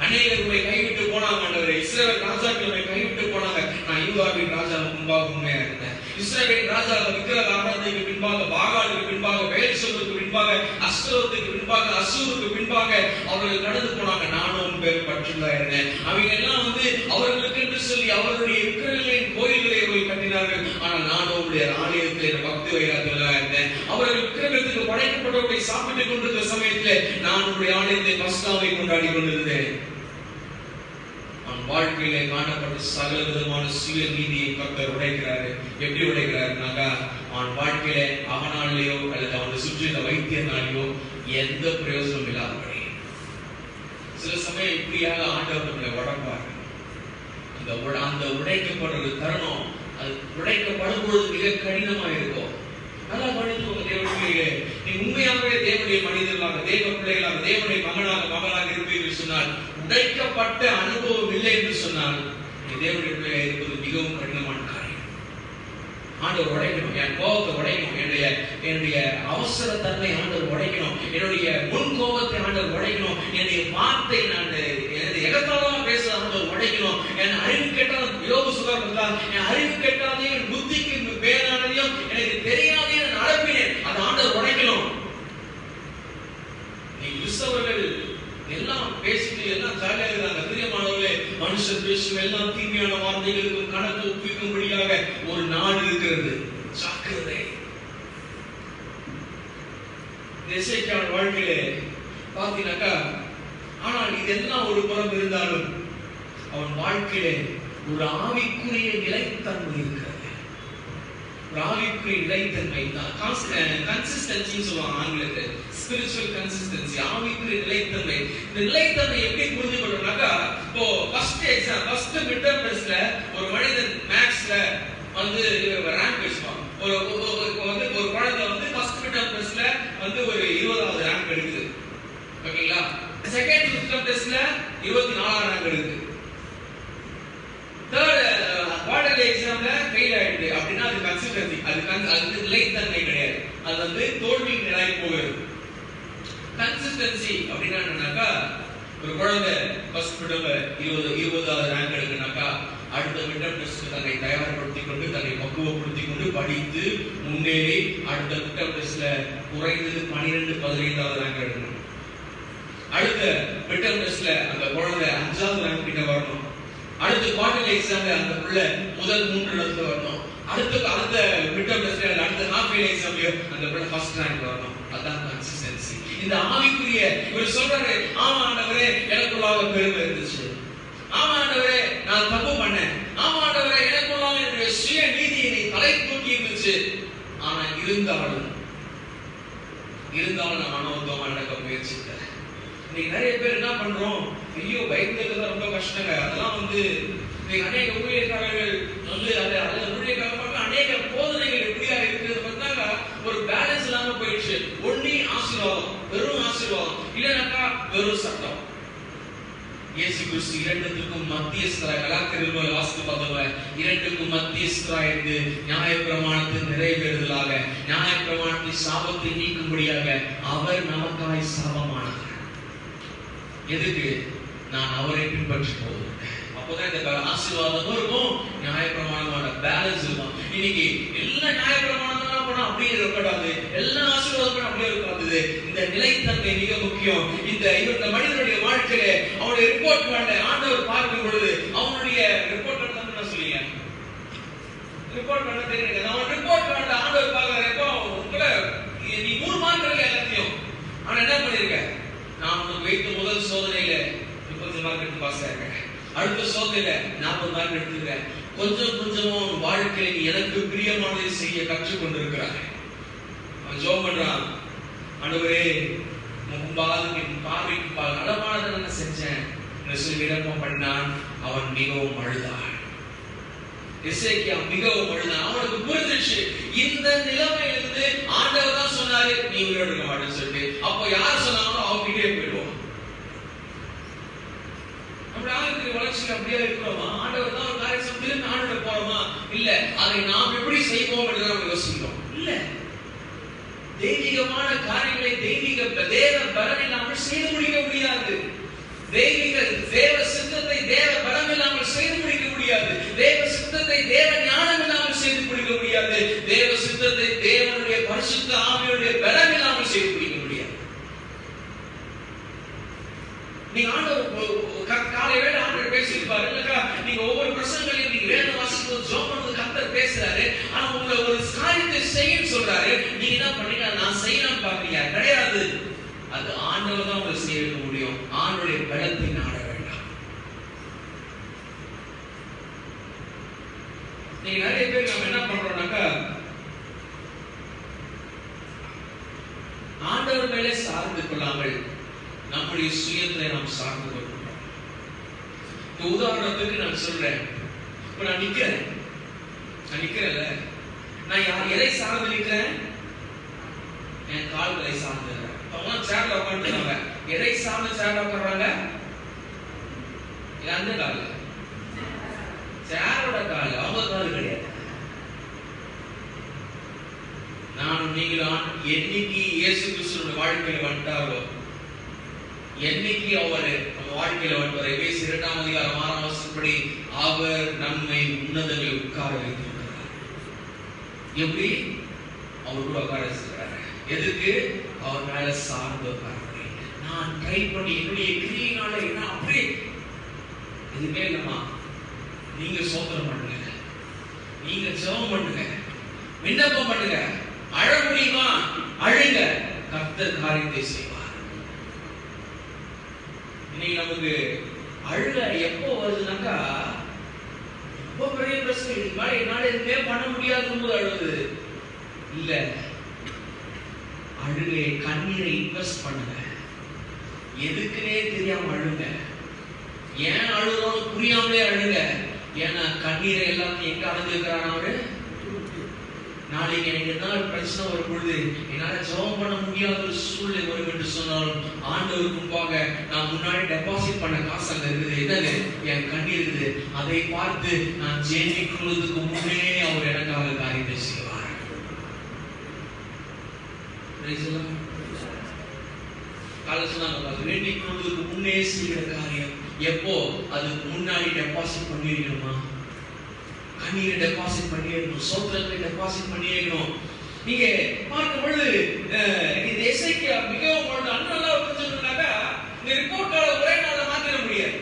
[SPEAKER 3] அநேகருமை கைவிட்டு போனாங்க ஆண்டவரே, இஸ்ரவேல் ராஜாக்களை கைவிட்டு போனாங்க, நான் யூதாவின் ராஜா முன்பாக உண்மையா இருந்தேன். இஸ்ரவேல் ராஜா விக்கிரக ஆராதனைக்கு பின்பாக, பாகாலுக்கு பின்பாக, பெயல்செபூலுக்கு பின்பாக, அஸ்தரோத்துக்கு பின்பாக, அசூருக்கு பின்பாக அவர்கள் நடந்து போனாங்க. நானும் பேர் பற்றுதா இருந்தேன். அவங்க எல்லாம் அவர்களுக்கு என்று சொல்லி அவர்களுடைய விக்கிரகங்களின் கோயில்களை அவர்கள் கட்டினார்கள். ஆனால் நான் அவருடைய ஆலயத்தில் பக்தி வைராக்கியங்களா இருந்தேன். அவர்கள் விக்கிரகத்துக்கு படைக்கப்பட்டவர்களை சாப்பிட்டுக் கொண்டிருந்த சமயத்தில் நான் உங்களுடைய ஆலயத்தை பஸ்காவை கொண்டாடி கொண்டிருந்தேன். வாழ்க்கையிலே காணப்பட்ட சகல விதமான சுய நீதியை கர்த்தர் உடைக்கிறாரு. எப்படி உடைக்கிறாருனாக்கா, அவன் வாழ்க்கையில அவனாலேயோ அல்லது அவனை சுற்றியுள்ள வைத்தியனாலேயோ எந்த பிரயோஜனம் இல்லாதபடி சில சமயம் இப்படியாக ஆண்டவர் நம்மளை உடைப்பாரு. அந்த உடைக்கப்படுற தருணம், அது உடைக்கப்படும் பொழுது மிக கடினமா இருக்கும். நல்லா கவனித்துக்கோங்க தேவனுடைய, நீ உண்மையாகவே தேவனுடைய மனிதர்களாக, தேவ பிள்ளைகளாக, தேவனுடைய மகனாக இருப்பீர்கள் சொன்னால், உடைக்கப்பட்ட அனுபவம் இல்லை என்று சொன்னால் நீ தேவனுடைய பிள்ளையாக இருப்பது மிகவும் கடினமான காரியம். ஆண்டவர் உடைக்கணும், என் கோபத்தை உடைக்கணும், என்னுடைய அவசர தன்மை ஆண்டவர் உடைக்கணும், என்னுடைய முன் கோபத்தை ஆண்டவர் உடைக்கணும், என்னுடைய வார்த்தை நான் எகத்தாளமா பேச ஆண்டவர் உடைக்கணும், என் அறிவு கேட்டாலும் யோக சுகம் இருந்தால் என் அறிவு கேட்டாதையும் என் புத்திக்கு பேரானதையும் எனக்கு தெரியாதையும் நான் நடப்பினேன், அது ஆண்டவர் உடைக்கணும். நீ கிறிஸ்தவர்கள் எல்லாம் பேசிட்டு எல்லாம் ஜாலியா இருக்கிறாங்க. பிரியமானவர்களே, மனுஷன் பேசும் எல்லாம் தீமையான வார்த்தைகளுக்கும் கணக்கு ஒப்பிக்கும்படியாக ஒரு நாடு இருக்கிறது. ஜாக்கிரதை. எசேக்கியாவின் வாழ்க்கையிலே பார்த்தீங்கன்னாக்கா, ஆனால் இதெல்லாம் ஒரு புறம் இருந்தாலும் அவன் வாழ்க்கையிலே ஒரு ஆவிக்குரிய நிலைத்தன்மை இருக்கிறது. ஒரு ஆவிக்குரிய நிலைத்தன்மை தான் கன்சிஸ்டன்சி சொல்லுவாங்க ஆங்கிலத்தில், ஸ்பிரிச்சுவல் கன்சிஸ்டன்சி, ஆவிக்குரிய நிலைத்தன்மை. இந்த நிலைத்தன்மை எப்படி புரிஞ்சு கொள்ளணும்னாக்கா, இப்போ first exam, first mid term டெஸ்ட்ல ஒரு மனிதன் மேத்ஸ்ல ரேங்க் வச்சுப்பான். ஒரு குழந்தை ஃபர்ஸ்ட் மிட் டர்ம் டெஸ்ட்ல ஒரு 20வது ரேங்க் எடுக்குது, ஓகேங்களா? செகண்ட் மிட் டர்ம் டெஸ்ட்ல 24ஆம் ரேங்க் எடுக்குது. தேர்ட் குவார்டர்லி எக்ஸாம்ல கன்சிஸ்டன்சி, அது நிலைத்தன்மை கிடையாது. அது வந்து தோல்வி நிலை போகிறது. கன்சிஸ்டன்சி அப்படின்னா என்னன்னாக்கா, ஒரு குழந்தை ஃபர்ஸ்ட் மிட்டர்ல 20வது ரேங்க் எடுக்குனாக்கா அடுத்த மிட்டர் டெஸ்ட் தன்னை தயார்படுத்திக் கொண்டு, தன்னை பக்குவப்படுத்திக் கொண்டு படித்து முன்னேறி அடுத்த மிட்டர் டெஸ்ட்ல குறைந்தது 12-15வது ரேங்க் எடுக்கணும். அடுத்த மிட்டர் டெஸ்ட்ல அந்த குழந்தை 5வது ரேங்க் கிட்ட வரணும். அடுத்த குவார்டர்லி எக்ஸாம்ல அந்த பிள்ளை முதல் 3 இடத்துல வரணும். அடுத்த மிட்டர் டெஸ்ட்ல அடுத்த ஹாஃப் இயர்லி எக்ஸாம்ல அந்த பிள்ளை ஃபர்ஸ்ட் ரேங்க் வரணும். அதான் கன்சிஸ்டன்சி. இந்த ஆவிக்குரிய இவர் சொல்றாரு, ஆமா ஆண்டவரே எனக்குள்ளாக பெருமை இருந்துச்சு, ஆமா ஆண்டவரே நான் தப்பு பண்ணேன், ஆமா ஆண்டவரே எனக்குள்ளாக என்னுடைய சுய நீதியை நீ தலை தூக்கி இருந்துச்சு, ஆனா இருந்தாலும் நான் மனோத்தமா நடக்க முயற்சித்தேன். இன்னைக்கு நிறைய பேர் என்ன பண்றோம், ஐயோ பயந்துறது ரொம்ப கஷ்டங்க. அதெல்லாம் வந்து அநேக ஊழியக்காரர்கள் வந்து ஊழியக்காரர்கள் அநேக போதனைகள் எப்படியா இருக்கிறது பார்த்தாங்க, ஒரு பேலன்ஸ் இல்லாம போயிடுச்சு. ஒண்ணி ஆசீர்வாதம், வெறும் ஆசீர்வாதம், இல்லைனாக்கா வெறும் சட்டம். இயேசு கிறிஸ்து இரண்டுக்கும் மத்தியஸ்தரா, கலாக்கரில் வாசித்து பார்த்தவங்க, இரண்டுக்கும் மத்தியஸ்தரா இருந்து நியாயப்பிரமாணத்தின் நிறைவேறுதலாக, நியாயப்பிரமாணத்தின் சாபத்தை நீக்கும்படியாக அவர் நமக்காய் சாபமானார். எதுக்கு? நான் அவரை பின்பற்றி போவேன். அப்போதான் இந்த ஆசீர்வாதமும் இருக்கும், நியாயப்பிரமாணமான பேலன்ஸ் இருக்கும். இன்னைக்கு எல்லா நியாயப்பிரமாணம் பண்ணா அப்படியே இருக்கக்கூடாது, எல்லா ஆசீர்வாதமும் அப்படியே இருக்காது. இந்த நிலைத்தன்மை மிக முக்கியம். இந்த மனிதனுடைய வாழ்க்கையில அவனுடைய ரிப்போர்ட் கார்டுல ஆண்டவர் பார்க்கும் பொழுது அவனுடைய ரிப்போர்ட் கார்டு தான் என்ன சொல்லுங்க, ரிப்போர்ட் கார்டு தெரியுங்க. அவன் ரிப்போர்ட் கார்டுல ஆண்டவர் பார்க்கறப்போ உங்களை நீ 100 மார்க் எடுக்க எல்லாத்தையும், ஆனா என்ன பண்ணிருக்க, நான் உனக்கு வைத்த முதல் சோதனையில 30 மார்க் எடுத்து பாஸ் ஆயிருக்கேன், அடுத்த சோதனையில 40 மார்க் எடுத்துக்கிறேன். கொஞ்சம் கொஞ்சமா வாழ்க்கையில எனக்கு பிரியமானதை செய்ய கற்றுக்கொண்டிருக்கிறார். அவன் ஜெபம் பண்றான், ஆண்டவரே முன்பாக பார்வைக்கு நலமானதை நான் செஞ்சேன் என்று சொல்லி விண்ணப்பம் பண்ணான். அவன் மிகவும் அழுதான். எசேக்கியா மிகவும் அழுதான். அவனுக்கு புரிஞ்சிச்சு இந்த நிலைமையிலிருந்து ஆண்டவர் தான் சொன்னாரு நீ உயிரோடு இருக்க மாட்டேன்னு சொல்லிட்டு. அப்போ யார் சொன்னாங்களோ அவங்க கிட்டே போயிடுவோம். நம்முடைய ஆவிக்குரிய வளர்ச்சியில் அப்படியே இருக்கிறோமா? ஆண்டவர் தான் ஒரு காரியம் திரும்பி ஆண்டவர் போறோமா? இல்ல. அதை நாம் எப்படி செய்வோம் என்று நம்ம யோசிக்கிறோம். இல்ல, தெய்வீகமான காரியங்களை தெய்வீக தேவ பலன் இல்லாமல் செய்து முடிக்க முடியாது. தெய்வீக தேவ சித்தத்தை தேவ பலம் இல்லாமல் செய்து முடிக்க முடியாது. தேவ சித்தத்தை தேவ ஞானம் இல்லாமல் செய்து முடிக்க முடியாது. தேவ சித்தத்தை தேவனுடைய பரிசுத்த ஆவியுடைய பலம் இல்லாமல் செய்து முடிக்க முடியாது. நீங்க ஆண்டவர் காலை வேளை ஆண்டவர் பேசியிருப்பாரு இல்லக்கா, நீங்க ஒவ்வொரு பிரசங்களையும் நீங்க வேத வாசிக்கும் ஜெபம் பண்றது கர்த்தர் பேசுறாரு. ஆனா உங்களை ஒரு காரியத்தை செய்யன்னு சொல்றாரு, நீங்க என்ன பண்ணீங்க, நான் செய்யணும் பாக்குறீங்க கிடையாது. அது ஆண்டவர் தான் உங்களை செய்ய வைக்க முடியும். ஆண்டவருடைய பலத்தை நாட வேண்டாம். நீங்க நிறைய பேர் நம்ம என்ன பண்றோம்னாக்கா, ஆண்டவர் மேலே சார்ந்து கொள்ளாமல் நம்முடைய சுயத்தை நாம் சார்ந்து கொள்கிறோம். உதாரணத்துக்கு நான் சொல்றேன், இப்ப நான் நிக்கிறேன்ல, நான் எதை சார்ந்து நிக்கிறேன்? என் கால்களை சார்ந்து. அவங்க சேர்ல உட்காந்துருக்காங்க, எதை சார்ந்து சேர்ல உட்கார்றாங்க? அந்த கால், சேரோட கால், அவங்க கால் கிடையாது. நான் நீங்களும் என்னைக்கு இயேசு கிறிஸ்துவோட வாழ்க்கையில வந்துட்டாரோ, என்னைக்கு அவர் நம்ம வாழ்க்கையில வருவார். எபேசியர் 2ஆம் அதிகாரம் 6ஆம் வசனப்படி அவர் நம்மை உன்னதங்களில் உட்கார வைத்திருக்கிறார். எப்படி? அவர் கூட உட்கார வச்சிருக்கிறார். எதுக்கு? அவர் மேல சார்ந்து உட்கார. நான் ட்ரை பண்ணி என்னுடைய கிரியினால என்ன அப்படியே எதுவுமே இல்லம்மா. நீங்க சோதனை பண்ணுங்க, நீங்க ஜெபம் பண்ணுங்க, விண்ணப்பம் பண்ணுங்க, அழ முடியுமா அழுங்க, கர்த்தர் காரியத்தை செய்வார். இன்னைக்கு நமக்கு அழுக எப்போ வருதுனாக்கா, ரொம்ப பெரிய பிரச்சனை, இதுக்கு மேல என்னால எதுவுமே பண்ண முடியாதுன்னு போது அழுது இல்ல. அழுகை, கண்ணீரை இன்வெஸ்ட் பண்ணுங்க. எதுக்குன்னே தெரியாம அழுங்க. ஏன் அழுகிறோம் புரியாமலே அழுங்க. ஏன்னா கண்ணீரை எல்லாத்தையும் எங்க அடைஞ்சிருக்கிறான் அவரு? நாளைக்கு எனக்கு என்ன பிரச்சனை வரும் பொழுது என்னால ஜெபம் பண்ண முடியாத ஒரு சூழ்நிலை வரும் என்று சொன்னாலும் ஆண்டவருக்கு முன்பாக நான் முன்னாடி டெபாசிட் பண்ண காசு அங்க இருக்குது. என்னது? என் கண்ணீர் இருக்குது. அதை பார்த்து நான் ஜெயிக்கிறதுக்கு முன்னே அவர் எனக்காக காரியத்தை செய்வார். வேண்டிக் கொள்வதற்கு முன்னே செய்கிற காரியம் எப்போ? அதுக்கு முன்னாடி டெபாசிட் பண்ணிருக்கணுமா? கண்ணீரை டெபாசிட் பண்ணிடணும், சோத்திரத்தை டெபாசிட் பண்ணிடணும். நீங்க பார்க்கும் பொழுது இந்த எசேக்கியா மிகவும் நல்லா புரிஞ்சுக்கணும்னாக்கா இந்த ரிப்போர்ட் கார்டை ஒரே நாள்ல மாத்திர முடியாது.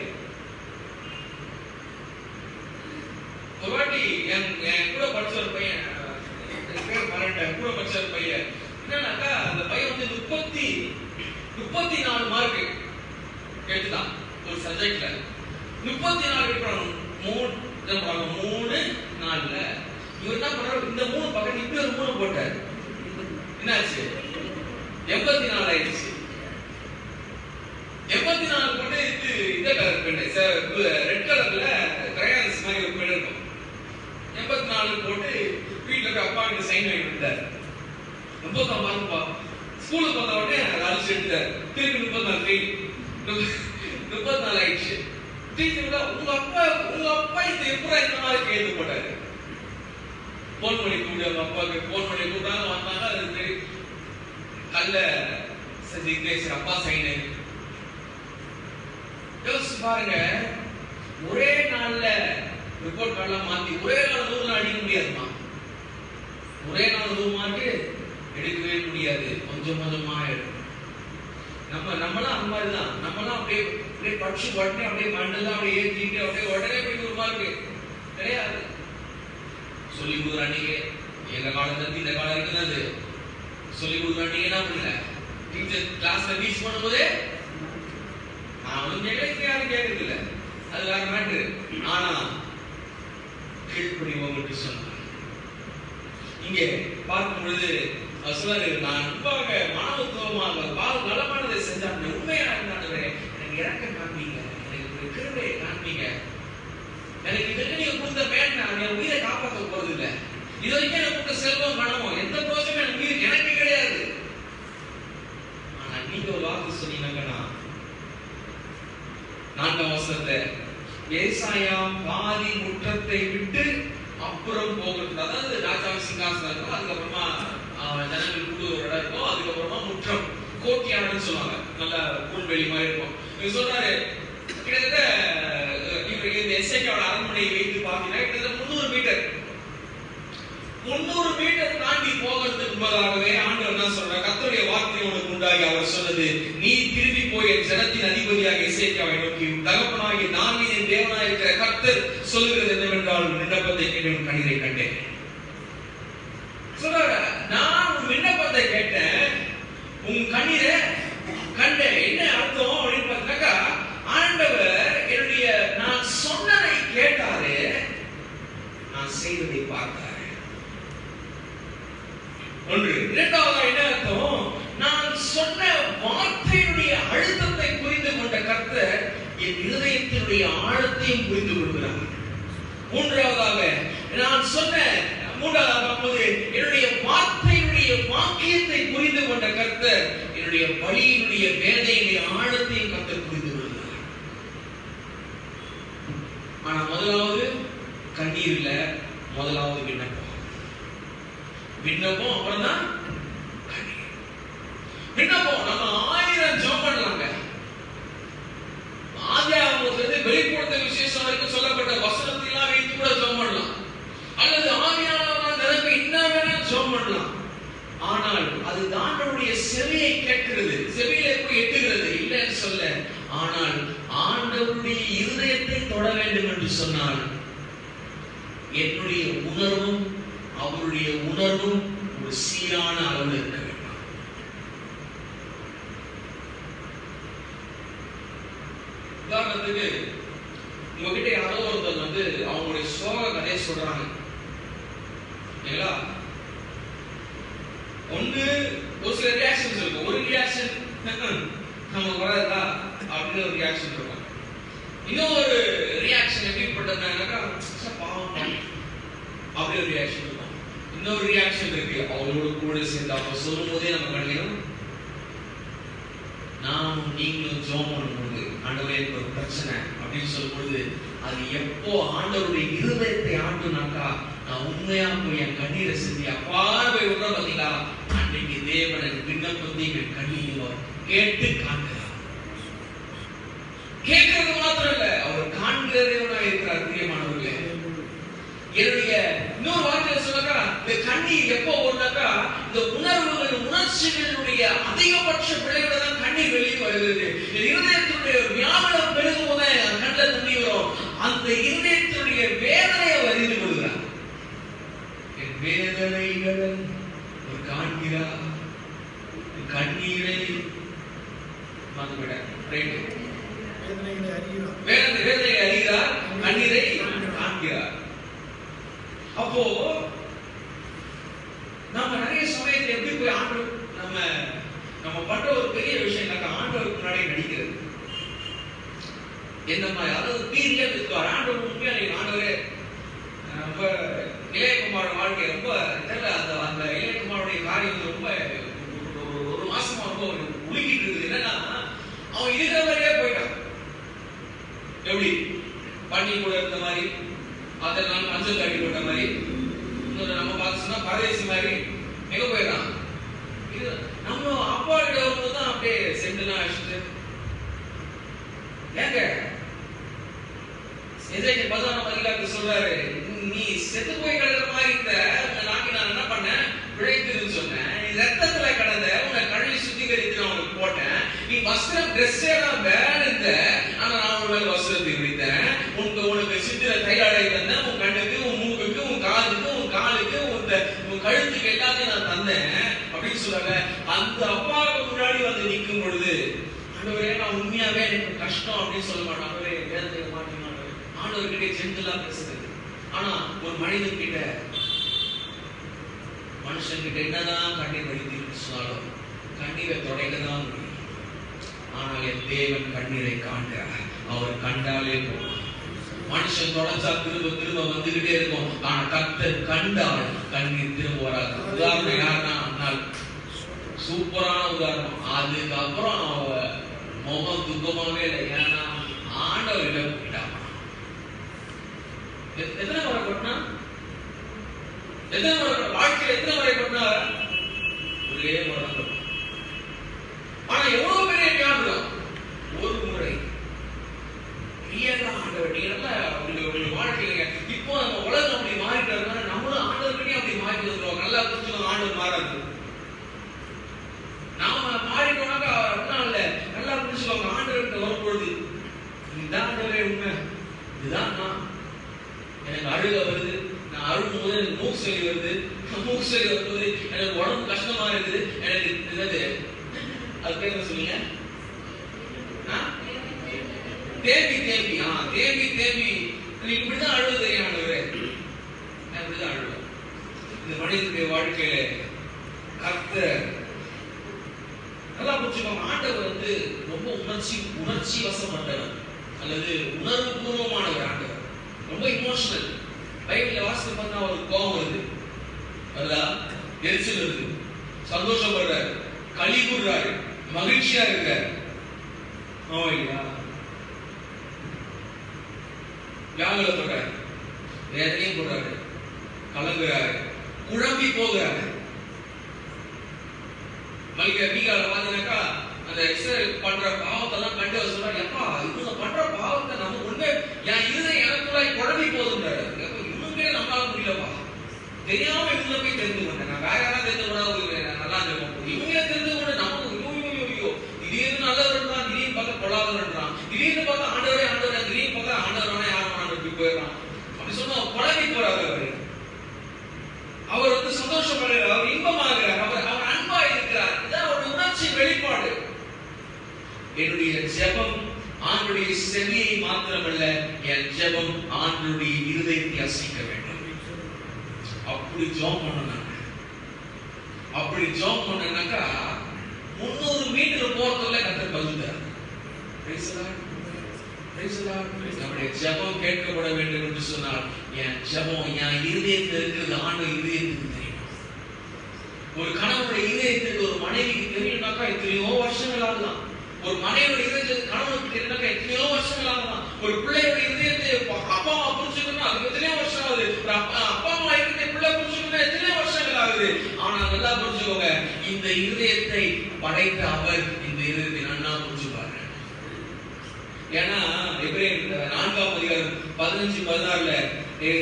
[SPEAKER 3] ஒரு வாட்டி என் கூட படிச்ச ஒரு பையன், கூட படிச்ச ஒரு பையன் என்னன்னாக்கா, அந்த பையன் வந்து 34 மார்க் கேட்டுதான் ஒரு சப்ஜெக்ட்ல 34 எடுக்கணும். 3 நாள்ல இவர் என்ன பண்றாரு, இந்த 3 பக்கம் இப்படி ஒரு 3 போட்டார். என்னாச்சு? 84 ஆயிடுச்சு. 84 போட்டு இது இந்த கலர் பென், ரெட் கலர்ல கிரையான்ஸ் மாதிரி ஒரு பென் இருக்கும். 84 போட்டு வீட்டுல போய் அப்பா கிட்ட சைன் வாங்கி கொடுத்தாரு. 34 மார்க்பா. ஸ்கூலுக்கு வந்த உடனே அதை அழிச்சு எடுத்தாரு. திருப்பி 34 ஃபெயில். 34 ஆயிடுச்சு. உங்க அப்பா இது எப்படா இந்த மாதிரி எழுத போட்டாரு. போன் பண்ணி கூப்பிட்டு அவங்க அப்பாவுக்கு போன் பண்ணி கூப்பிட்டாங்க. வந்தாங்க. அது கல்ல சிக்னேச்சர் அப்பா சைனு. யோசிச்சு பாருங்க, ஒரே நாள்ல ரிப்போர்ட் கார்டெல்லாம் மாத்தி ஒரே நாள் 100 நாள் அடிக்க முடியாதுமா. ஒரே நாள் 100 மார்க் எடுக்கவே முடியாது. கொஞ்சம் கொஞ்சமா எடுக்கும். நம்மளாம் அந்த மாதிரி தான். நம்மளாம் அப்படியே படிச்சு உடனே அப்படியே மண்டெல்லாம் அப்படியே ஏற்றிட்டு அப்படியே உடனே போய் 100 மார்க் கிடையாது. சொல்லி கொடுக்குறாங்க. எங்க காலத்துல இந்த காலம் இருக்குது. சொல்லி கொடுக்குறாங்க. என்ன பண்ணல, டீச்சர் கிளாஸ்ல டீச் பண்ணும்போதே அவனும் கேட்க யாரும் கேட்கறது இல்லை. அது வேற மேட்ரு. ஆனா கீழ்ப்படிவோம் என்று சொன்னார். இங்கே பார்க்கும் பொழுது சொல்றாரு, நான் முன்பாக மானவத்துவமாக நலமானதை செஞ்சான், உண்மையான இருந்தானவரே எனக்கு இறக்கம் காண்பீங்க, எனக்கு கிருபையை காண்பீங்க. எனக்கு இதுக்கு நீங்க கொடுத்த மேன் நான் என் உயிரை காப்பாற்ற போறது இல்லை. இது வரைக்கும் எனக்கு கொடுத்த செல்வம் பணமும் எந்த பிரோஜனமும் எனக்கு உயிர் எனக்கு கிடையாது. ஆனா நீங்க ஒரு வார்த்தை சொன்னீங்கன்னா 4ஆம் வசனத்தை ஏசாயா பாதி முற்றத்தை விட்டு அப்புறம் போகிறது. அதாவது ராஜா சிங்காசனம் இருக்கும், அதுக்கப்புறமா ஜனங்கள் கூடு ஒரு இடம் இருக்கும், அதுக்கப்புறமா முற்றம் கோட்டியாடுன்னு சொல்லுவாங்க. நல்ல புல்வெளி மாதிரி இருக்கும். இவர் சொல்றாரு, கிட்டத்தட்ட இவர் இந்த எசேக்கியாவோட அரண்மனையை வைத்து பார்த்தீங்கன்னா கிட்டத்தட்ட 300 மீட்டர் தாண்டி போகிறதுக்கு முன்பதாகவே ஆண்டவர் என்ன சொல்றார், கர்த்தருடைய வார்த்தை உனக்கு உண்டாகி அவர் சொன்னது, நீ திரும்பி போய் என் ஜனத்தின் அதிபதியாக எசேக்கியாவை நோக்கி தகப்பனாகிய தாவீதின் தேவனாய் இருக்கிற கர்த்தர் சொல்லுகிறது என்னவென்றால், விண்ணப்பத்தை கேட்டு உன் கண்ணீரை கண்டேன் சொல்றாரு. நான் உன் விண்ணப்பத்தை கேட்டேன், உன் கண்ணீரை கண்டேன். என்ன அர்த்தம் அப்படின்னு பார்த்தீங்கன்னாக்கா, ஆண்டவர் என்னுடைய நான் சொன்னதை கேட்டாரு, நான் செய்ததை பார்த்தாரு. ஒன்று. இரண்டாவது என்ன அர்த்தம், நான் சொன்ன வார்த்தையினுடைய அழுத்தத்தை புரிந்து கொண்ட கர்த்தர் என் இருதயத்தினுடைய ஆழத்தையும் புரிந்து கொள்கிறார். மூன்றாவதாக நான் சொன்ன மூன்றாவது என்னுடைய வார்த்தையினுடைய வாக்கியத்தை புரிந்து கொண்ட கர்த்தர் என்னுடைய வழியினுடைய வேதனையுடைய ஆழத்தையும் கர்த்தர் புரிந்து கொள்கிறார். ஆனா முதலாவது கண்ணீர் இல்ல, முதலாவது விண்ணப்பம். விண்ணப்பம் அப்புறம் தான் கண்ணீர். விண்ணப்பம் நம்ம 1000 ஜெபம் பண்ணலாங்க. ஆதியாகமத்திலிருந்து வெளிப்படுத்த விசேஷம் வரைக்கும் சொல்லப்பட்ட வசனத்தையெல்லாம் வைத்து கூட ஜெபம் பண்ணலாம். அல்லது ஆவியானவரால் நிரப்ப இன்னும் வேணா ஜெபம் பண்ணலாம். ஆனால் அது ஆண்டவருடைய செவியை கேட்கிறது, செவியிலே போய் எட்டுகிறது இல்லைன்னு சொல்ல. ஆனால் ஆண்டவருடைய இருதயத்தை தொட வேண்டும் என்று சொன்னால் என்னுடைய உணர்வும் அவருடைய உணர்வும் ஒரு சீரான அளவில் இருக்க வேண்டும். உதாரணத்துக்கு உங்ககிட்ட யாரோ ஒருத்தர் வந்து அவங்களுடைய சோக கதையை சொல்றாங்க. ஒன்று ஒரு சில ரியாக்ஷன்ஸ் இருக்கும். ஒரு ரியாக்ஷன் நமக்கு வராதா அப்படின்னு ஒரு ரியாக்ஷன் இருக்கும். இன்னொரு ரியாக்ஷன் எப்படிப்பட்டதுனாக்கா பாவம் அப்படி ஒரு ரியாக்ஷன் இருக்கும். இன்னொரு ரியாக்ஷன் இருக்கு. அவரோட கூட சேர்ந்து அவங்க சொல்லும் போதே நம்ம கண்ணீரும் நானும் நீங்களும் ஜெபம் பண்ணும்போது ஆண்டவரே ஒரு பிரச்சனை அப்படின்னு சொல்லும்போது அது எப்போ ஆண்டவருடைய இருதயத்தை ஆண்டுனாக்கா நான் உண்மையா போய் என் கண்ணீரை செஞ்சு அப்பாறு போய் விடுற பாத்தீங்களா அன்னைக்கு தேவன் விண்ணப்பத்தை எங்கள் கண்ணீர் கேட்டு காண்கிறார். கேட்கறது மாத்திரம் இல்ல, அவர் காண்கிற தேவனாக இருக்கிறார். பிரியமானவர்களே, என்னுடைய இன்னொரு வார்த்தையில சொன்னாக்கா இந்த கண்ணீர் எப்போ வருனாக்கா இந்த உணர்வுகள் உணர்ச்சிகளுடைய அதிகபட்ச விளைவுல தான் கண்ணீர் வெளியே வருகிறது. இருதயத்துடைய வியாபனம் பெருகும் போது கண்ணில் தண்ணி வரும். அந்த இருதயத்துடைய வேதனையை அறிந்து கொள்கிறார். என் வேதனைகள் ஒரு காண்கிறார், கண்ணீரை வேதனை அறிகிறார், கண்ணீரை காண்கிறார். அப்போ நம்ம நிறைய சமயத்துல எப்படி போய் ஆண்டு நம்ம பண்ற ஒரு பெரிய விஷயம் ஆண்டவருக்கு முன்னாடி நடிக்கிறது என்ன மாதிரி, அதாவது பீரியட் இருக்கார் ஆண்டவர் உண்மையா ஆண்டவரே ரொம்ப இளையகுமாரோட வாழ்க்கை ரொம்ப அந்த இளையகுமாரோடைய காரியம் ரொம்ப ஒரு மாசமா ரொம்ப உலுக்கிட்டு இருக்குது. என்னன்னா அவன் இருக்கிற மாதிரியே போயிட்டான். எப்படி பண்ணி கூட இருந்த மாதிரி அத்தனை நாள் மஞ்சள் காட்டி போட்ட மாதிரி நம்ம பார்த்தோம்னா பரதேசி மாதிரி எங்க போயிடறான். நம்ம அப்பா கிட்ட வரும்போதுதான் அப்படியே சென்டெல்லாம் அடிச்சுட்டு ஏங்க எஜேக்கியேல் 16ஆம் அதிகாரத்துல சொல்றாரு, நீ செத்து போய் கிடக்கிற மாதிரி இருந்த உன்னை நாக்கி நான் என்ன பண்ணேன் பிழைத்துன்னு சொன்னேன். நீ ரத்தத்துல கிடந்த உன்னை கழுவி சுத்திகரித்து நான் உனக்கு போட்டேன். நீ வஸ்திரம் ட்ரெஸ்ஸே தான் வேற இருந்த, ஆனா நான் உன் மேல வஸ்திரத்தை விரித்தேன். உனக்கு சித்திர தைலாடை தந்தேன். உன் கண்ணுக்கு, உன் மூக்குக்கு, உன் காதுக்கு, உன் காலுக்கு, உன் கழுத்துக்கு எல்லாத்தையும் நான் தந்தேன் அப்படின்னு சொல்றாங்க. அந்த அப்பாவுக்கு முன்னாடி வந்து நிற்கும் பொழுது ஆண்டவரே நான் உண்மையாவே எனக்கு கஷ்டம் அப்படின்னு சொல்ல மாட்டேன். ஆண்டவரே வேதனை மாட்டேன். ஆண்டவர்கிட்ட ஜென்டலா பேசுறது. ஆனா ஒரு மனிதன் கிட்ட மனுஷன் கிட்ட என்னதான் கண்ணீர் வடித்து சொன்னாலும் கண்ணீரை தொடைக்கதான் முடியும். ஆனால் என் தேவன் கண்ணீரை காண்கிறார். அவர் கண்டாலே போதும். மனுஷன் தொடச்சா திரும்ப திரும்ப வந்துகிட்டே இருக்கும். ஆனா கர்த்தர் கண்டால் கண்ணீர் திரும்ப வராது. உதாரணம் யாருன்னா அண்ணால் சூப்பரான உதாரணம். அதுக்கப்புறம் அவ முகம் துக்கமாவே இல்லை. ஏன்னா ஆண்டவர்கிட்ட போயிட்டான். எத்தனை முறை பண்ணா எத்தனை முறை வாழ்க்கையில எத்தனை முறை பண்ணா ஒரே முறை தான். ஆனா எவ்வளவு பெரிய ஞாபகம் ஒரு முறை ஆண்டவர் நீங்க வாழ்க்கையில இப்போ நம்ம உலகம் அப்படி மாறிட்டாருன்னா நம்மளும் ஆண்டவர்கிட்டயும் அப்படி மாறி வந்துருவோம். நல்லா புரிஞ்சுக்கணும், ஆண்டவர் மாறாது. நாம மாறிட்டோம்னாக்கா அப்படின்னா இல்ல, நல்லா புரிஞ்சுக்கோங்க. ஆண்டவர்கிட்ட வரும்பொழுது இதுதான் ஆண்டவரே உண்மை, இதுதான் நான். எனக்கு அழுக வருது, நான் அழுகும் போது எனக்கு மூக்கு சளி வருது. மூக்கு சளி வரும்போது எனக்கு உடம்பு கஷ்டமா இருக்குது. எனக்கு என்னது அது பேர் என்ன சொல்லுங்க? தேம்பி தேம்பி தேம்பி தேம்பி இப்படிதான் அழுவது தெரியும். ஆண்டவரே நான் இப்படிதான் அழுவேன். இந்த மனிதனுடைய வாழ்க்கையில கர்த்தர் நல்லா புரிஞ்சுக்கோங்க. ஆண்டவர் வந்து ரொம்ப உணர்ச்சி வசப்பட்டவர் அல்லது உணர்வு பூர்வமானவர். ஆண்டவர் ரொம்ப இமோஷனல். பைபிள்ல வாசித்து பார்த்தா ஒரு கோபம் வருது, எரிச்சல் வருது, சந்தோஷப்படுறாரு, களி கூறுறாரு, மகிழ்ச்சியா இருக்காரு. வியாகுலப்படுறாரு, வேதனையும் போடுறாரு, கலங்குறாரு, குழம்பி போகிறாரு. மீகால பாத்தீங்கன்னாக்கா அந்த இஸ்ரவேல் பண்ற பாவத்தெல்லாம் கண்டு சொல்றாரு, எப்பா இவங்க பண்ற பாவத்தை நம்ம உண்மை என் இருதயம் எனக்குள்ளாய் குழம்பி போகுதுன்றாரு. இவங்க நம்மளால முடியலப்பா, தெரியாம இவங்கள போய் தெரிந்து கொண்டேன். நான் வேற யாராவது தெரிந்து கொண்டா நல்லா இருக்கும். இவங்களே தெரிந்து கொண்டு நமக்கு திடீர்னு நல்லவர் தான், திடீர்னு பார்த்தா பொல்லாதவன்றான், திடீர்னு பார்த்தா ஆண்டவரே ஆண்டவரே, திடீர்னு பார்த்தா ஆண்டவரான யாரும் இப்படி போயிடறான். அப்படி சொன்னா குழம்பி போறாரு. அவர் வந்து சந்தோஷப்படுறார், அவர் இன்பமாகிறார், அவர் அன்பா இருக்கிறார். இதான் ஒரு உணர்ச்சி வெளிப்பாடு. என்னுடைய ஜெபம் ஆண்டவருடைய செவியை மாத்திரமல்ல, என் ஜெபம் ஆண்டவருடைய இருதயத்தை அசைக்க வேண்டும். அப்படி ஜெபம் பண்ணணும். அப்படி ஜெபம் பண்ணனாக்கா 300 மீட்டர் போறதுல கர்த்தர் பதில். நம்முடைய ஜெபம் கேட்கப்பட வேண்டும் என்று சொன்னால் என் ஜெபம் என் இருதயத்தில் இருக்கிறது ஆண்டவர் இருதயத்துக்கு தெரியும். ஒரு கணவனுடைய இதயத்துக்கு ஒரு மனைவிக்கு தெரியணும்னாக்கா எத்தனையோ வருஷங்கள் ஆகலாம். ஒரு மனைவியோட இதயத்துக்கு கணவனுக்கு தெரியணும்னாக்கா எத்தனையோ வருஷங்கள் ஆகலாம். ஒரு பிள்ளையோட இதயத்தை அப்பா அம்மா புரிஞ்சுக்கணும், அதுக்கு எத்தனையோ வருஷம் ஆகுது. ஒரு அப்பா அம்மா இருக்க பிள்ளை புரிஞ்சுக்கணும் எத்தனையோ வருஷங்கள் ஆகுது. ஆனா நல்லா புரிஞ்சுக்கோங்க, இந்த இதயத்தை படைத்த அவர் இந்த இதயத்தை நன்னா புரிஞ்சுப்பாரு. ஏன்னா எபிரேயர் 4ஆம் அதிகாரம் 15-16ல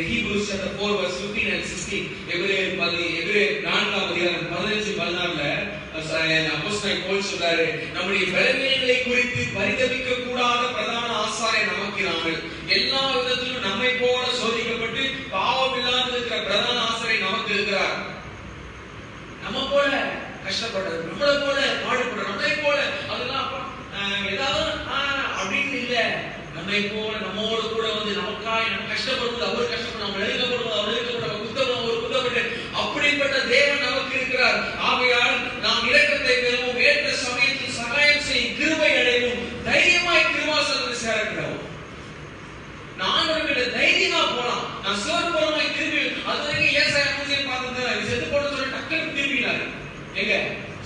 [SPEAKER 3] Hebrews chapter 4 verse 15 and 16 எபிரேயர் 4ஆம் அதிகாரம் 15-16ல அப்போஸ்தலன் பவுல் சொல்றாரு, நம்முடைய பலவீனங்களை குறித்து பரிதபிக்க கூடாத பிரதான ஆசாரியர் நமக்கு எல்லா விதத்திலும் நம்மை போல சோதிக்கப்பட்டு பாவம் இல்லாத இருக்கிற பிரதான ஆசாரியர் நமக்கு இருக்கிறார். நம்ம போல கஷ்டப்படுறது, நம்மளை போல பாடுபடுறது, நம்மை போல அதெல்லாம் ஏதாவது அப்படின்னு இல்ல. நம்மை போல நம்மோடு கூட வந்து நமக்காய் நம்ம கஷ்டப்படுவது அவர் கஷ்டப்படும், நம்ம எழுதப்படுவது அவர் எழுதப்படும், குத்தம் அவர் குத்தப்பட்டு அப்படிப்பட்ட தேவன் நமக்கு இருக்கிறார். ஆகையால் நாம் இரக்கத்தை பெறுவோம், ஏற்ற சமயத்தில் சகாயம் செய்யும் கிருபை அடைவோம், தைரியமாய் கிருபாசனத்தில் சேர்க்கிறோம். நான் ஒரு தைரியமா போலாம். நான் சிவபுரமாய் திரும்பி அது வரைக்கும் ஏசாயா மூசியை பார்த்துதான் செத்து போட சொல்ல டக்குன்னு திரும்பினாரு. எங்க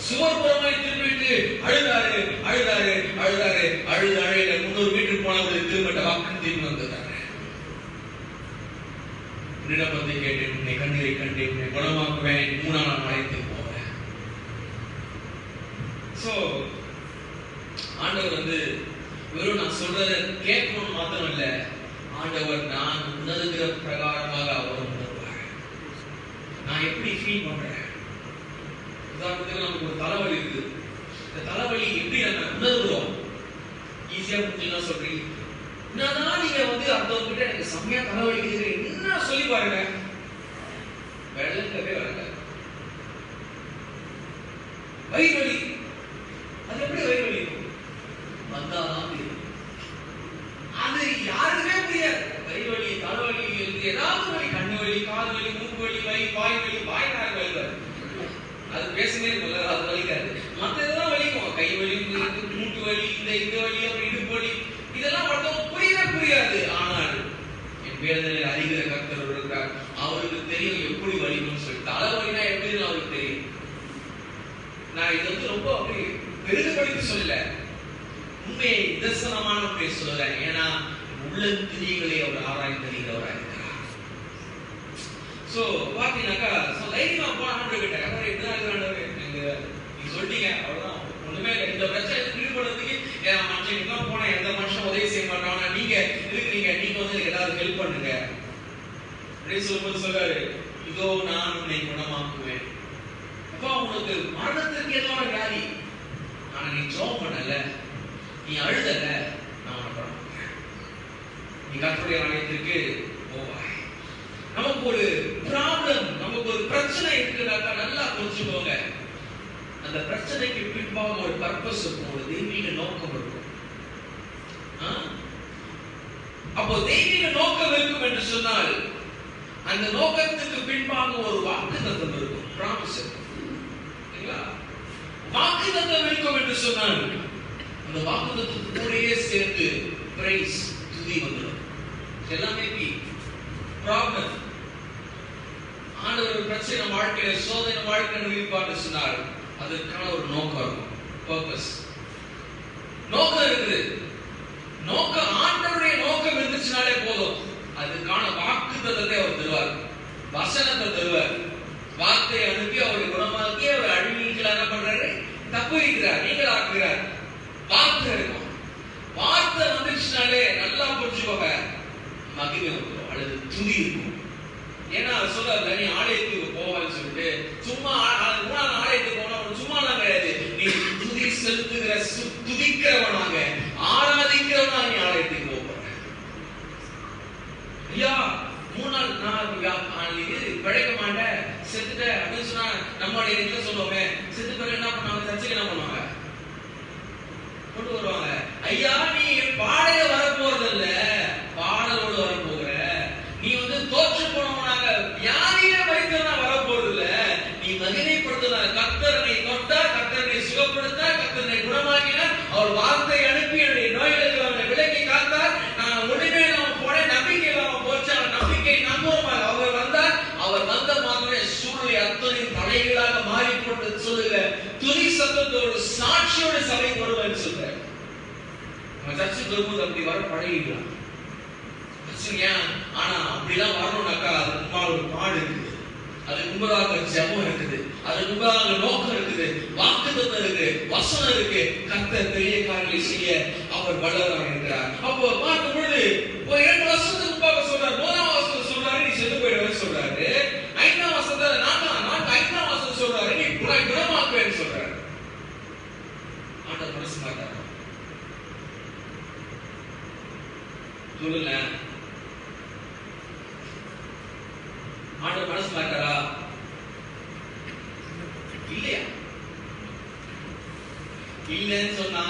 [SPEAKER 3] சுவர்புறமாய் திரும்பிட்டு அழுதாரு அழுதாரு அழுதாரு அழுது அழுத 300 மீட்டர் போனவங்களுக்கு திரும்ப வாக்கு திரும்பி வந்தாரு. நிலப்பத்தை கேட்டு உன்னை கண்ணீரை கண்டு உன்னை குணமாக்குவேன், 3ஆம் நாளைக்கு போவேன். சோ ஆண்டவர் வந்து வெறும் நான் சொல்றதை கேட்கணும் மாத்திரம் இல்ல, ஆண்டவர் நான் உணர்கிற பிரகாரமாக அவர் உணர்வார். நான் எப்படி ஃபீல் பண்றேன், உதாரணத்துக்கு நமக்கு ஒரு தலைவலி இருக்கு, இந்த தலைவலி எப்படி நம்ம உணர்கிறோம் ஈஸியா புரிஞ்சுக்கலாம். சொல்றீங்க என்னதான் நீங்க வந்து அடுத்தவங்க கிட்ட எனக்கு செம்மையா தலைவலிக்குது என்ன சொல்லி பாருங்க, வெள்ளக்கவே வரல. வயிறு வலி, அது எப்படி வயிறு வலி வந்தாதான் தெரியும். அது யாருக்குமே புரியாது. வயிறு வலி, தலைவலி, ஏதாவது வலி, கண்ணு வலி, காது வலி, மூக்கு வலி, வாய் வலி, வாய் நாள் வலி வரும். அது பேசுமே இல்ல, அது வலிக்காது. மத்த இதெல்லாம் வலிக்கும், கை வலி, மூட்டு வலி, இந்த வலி, அப்புறம் இடுப்பு வலி, இதெல்லாம் மட்டும் புரியவே புரியாது. ஆனால் என் வேதனை அறிகிற கர்த்தர் இருக்கிறார், அவருக்கு தெரியும் எப்படி வலிக்கும்னு சொல்லி. தலைவலினா எப்படின்னு அவருக்கு தெரியும். நான் இது வந்து ரொம்ப அப்படி பெருதுபடுத்தி சொல்லல, உண்மையை நிதர்சனமான உண்மையை சொல்றேன். ஏன்னா உள்ள திரிகளை அவர் ஆராய்ந்து அறிகிறவராக இருக்கிறார். சோ பாத்தீங்கன்னாக்கா தைரியமா போன ஆண்டவர் கிட்ட கர்த்தர் இப்படிதான் இருக்கிறாரு, நீங்க சொல்லிட்டீங்க அவ்வளவுதான், ஒண்ணுமே இல்லை. இந்த பிரச்சனை ஈடுபடுறதுக்கு மனுஷன் போன எந்த மனுஷன் உதவி செய்ய மாட்டாங்க, நீங்க இருக்கிறீங்க, நீங்க வந்து ஏதாவது ஹெல்ப் பண்ணுங்க அப்படின்னு சொல்லும்போது சொல்றாரு, இதோ நான் உன்னை குணமாக்குவேன். அப்பா உனக்கு மரணத்திற்கு ஏதோ வியாதி, ஆனா நீ ஜெபம் பண்ணல, நீ அழுதல, நான் உனக்கு குணமாக்குவேன், நீ கர்த்தருடைய ஆலயத்திற்கு போவாய். நமக்கு ஒரு ப்ராப்ளம், நமக்கு ஒரு பிரச்சனை இருக்குனாக்கா நல்லா புரிஞ்சுக்கோங்க, அந்த பிரச்சனைக்கு பின்பாக ஒரு பர்பஸ் இருக்கும், ஒரு தெய்வீக நோக்கம் இருக்கும். அப்போ தெய்வீக நோக்கம் இருக்கும் என்று சொன்னால் அந்த நோக்கத்துக்கு பின்பாக ஒரு வாக்குத்தத்தம் இருக்கும், ப்ராமிஸ் இருக்கும். சரிங்களா? வாக்குத்தத்தம் இருக்கும் என்று சொன்னால் அந்த வாக்குத்தத்தத்தோடயே சேர்த்து பிரைஸ், துதி வந்துடும். எல்லாமே ப்ராப்ளம். ஆண்டவர் பிரச்சனை வாழ்க்கையில சோதனை வாழ்க்கையில விரிவாட்டு சொன்னார், அதற்கான ஒரு நோக்கம் இருக்கும், பர்பஸ். நோக்கம் இருக்குது, நோக்கம் ஆண்டவருடைய நோக்கம் இருந்துச்சுனாலே போதும், அதுக்கான வாக்குத்தத்தத்தை அவர் தருவார், வசனத்தை தருவார், வார்த்தையை அனுப்பி அவரை குணமாக்கி அவர் அழிவுகளை என்ன பண்றாரு, தப்புவிக்கிறார், நீங்கள் ஆக்குகிறார். வார்த்தை இருக்கும், வார்த்தை வந்துச்சுனாலே நல்லா புரிஞ்சுக்கோங்க, மகிமை வந்துடும் அல்லது துதி இருக்கும். ஏன்னா அவர் சொல்றாரு, நீ ஆலயத்துக்கு போவான்னு சொல்லிட்டு சும்மா 3ஆம் ஆலயத்துக்கு போனா சும்மா எல்லாம் கிடையாது, நீ துதி செலுத்துகிற துதிக்கிறவனாக ஆராதிக்கிறவனாக நீ ஆலயத்துக்கு போற. ஐயா 3 நாள் நான் பிழைக்க மாட்டேன், செத்துட்டேன் அப்படின்னு சொன்னா நம்மளுடைய வீட்டுல சொல்லுவோமே, செத்து பிறகு என்ன பண்ணுவாங்க, சர்ச்சைக்கு என்ன பண்ணுவாங்க, கொண்டு வருவாங்க. ஐயா நீ பாடையில வரப்போறது இல்ல, பாடலோடு வரப்போகிற, நீ வந்து தோற்று போனவனாக வியாதியில மறித்தவனா வரப்போறது இல்ல, நீ மகிமைப்படுத்தினார். கர்த்தரனை தொட்டார், கர்த்தரனை சுகப்படுத்தார், கர்த்தரனை குணமாக்கினார், அவர் வார்த்தை அனுப்பி என்னுடைய நோய்களுக்கு அவனை விலக்கி காத்தார். நான் ஒண்ணுமே இல்லாம போனேன், நம்பிக்கை இல்லாம போச்சு, அவர் நம்பிக்கை நம்புவோம். அவர் வந்தார், அவர் வந்த மாதிரி சூழ்நிலை அத்தனை தலைகளாக மாறி போட்டு சொல்லுகிற துதி சத்தத்தோடு சாட்சியோட சபைக்கு வருவேன்னு சொல்றாரு. நம்ம சர்ச்சுக்கு வரும்போது அப்படி வர பழகிக்கலாம். ஆனா அப்படிலாம் வரணும்னாக்கா அதுக்கு முன்பாக ஒரு பாடு இருக்குது, அதுக்கு முன்பதாக ஜெபம் இருக்குது, அதுக்கு முன்பதாக நோக்கம் இருக்குது, வாக்குத்தத்தம் இருக்கு, வசனம் இருக்கு. கர்த்தர் பெரிய காரியங்களை செய்ய அவர் வல்லவராக இருக்கிறார். அப்போ பார்க்கும் பொழுது ஒரு 2 வருஷத்துக்கு முன்பாக சொல்றாரு, 1ஆம் வசனத்துல சொல்றாரு நீ செத்து போயிடுவேன்னு சொல்றாரு. 5ஆம் வசனத்துல 5ஆம் வசனம் சொல்றாரு நீ குணமாக்குவேன்னு சொல்றாரு. ஆண்டவர் மனசு மாட்டாரா? சொல்லுங்க, ஆண்டவர் மனசு மாட்டாரா? இல்லையா? இல்லன்னு சொன்னா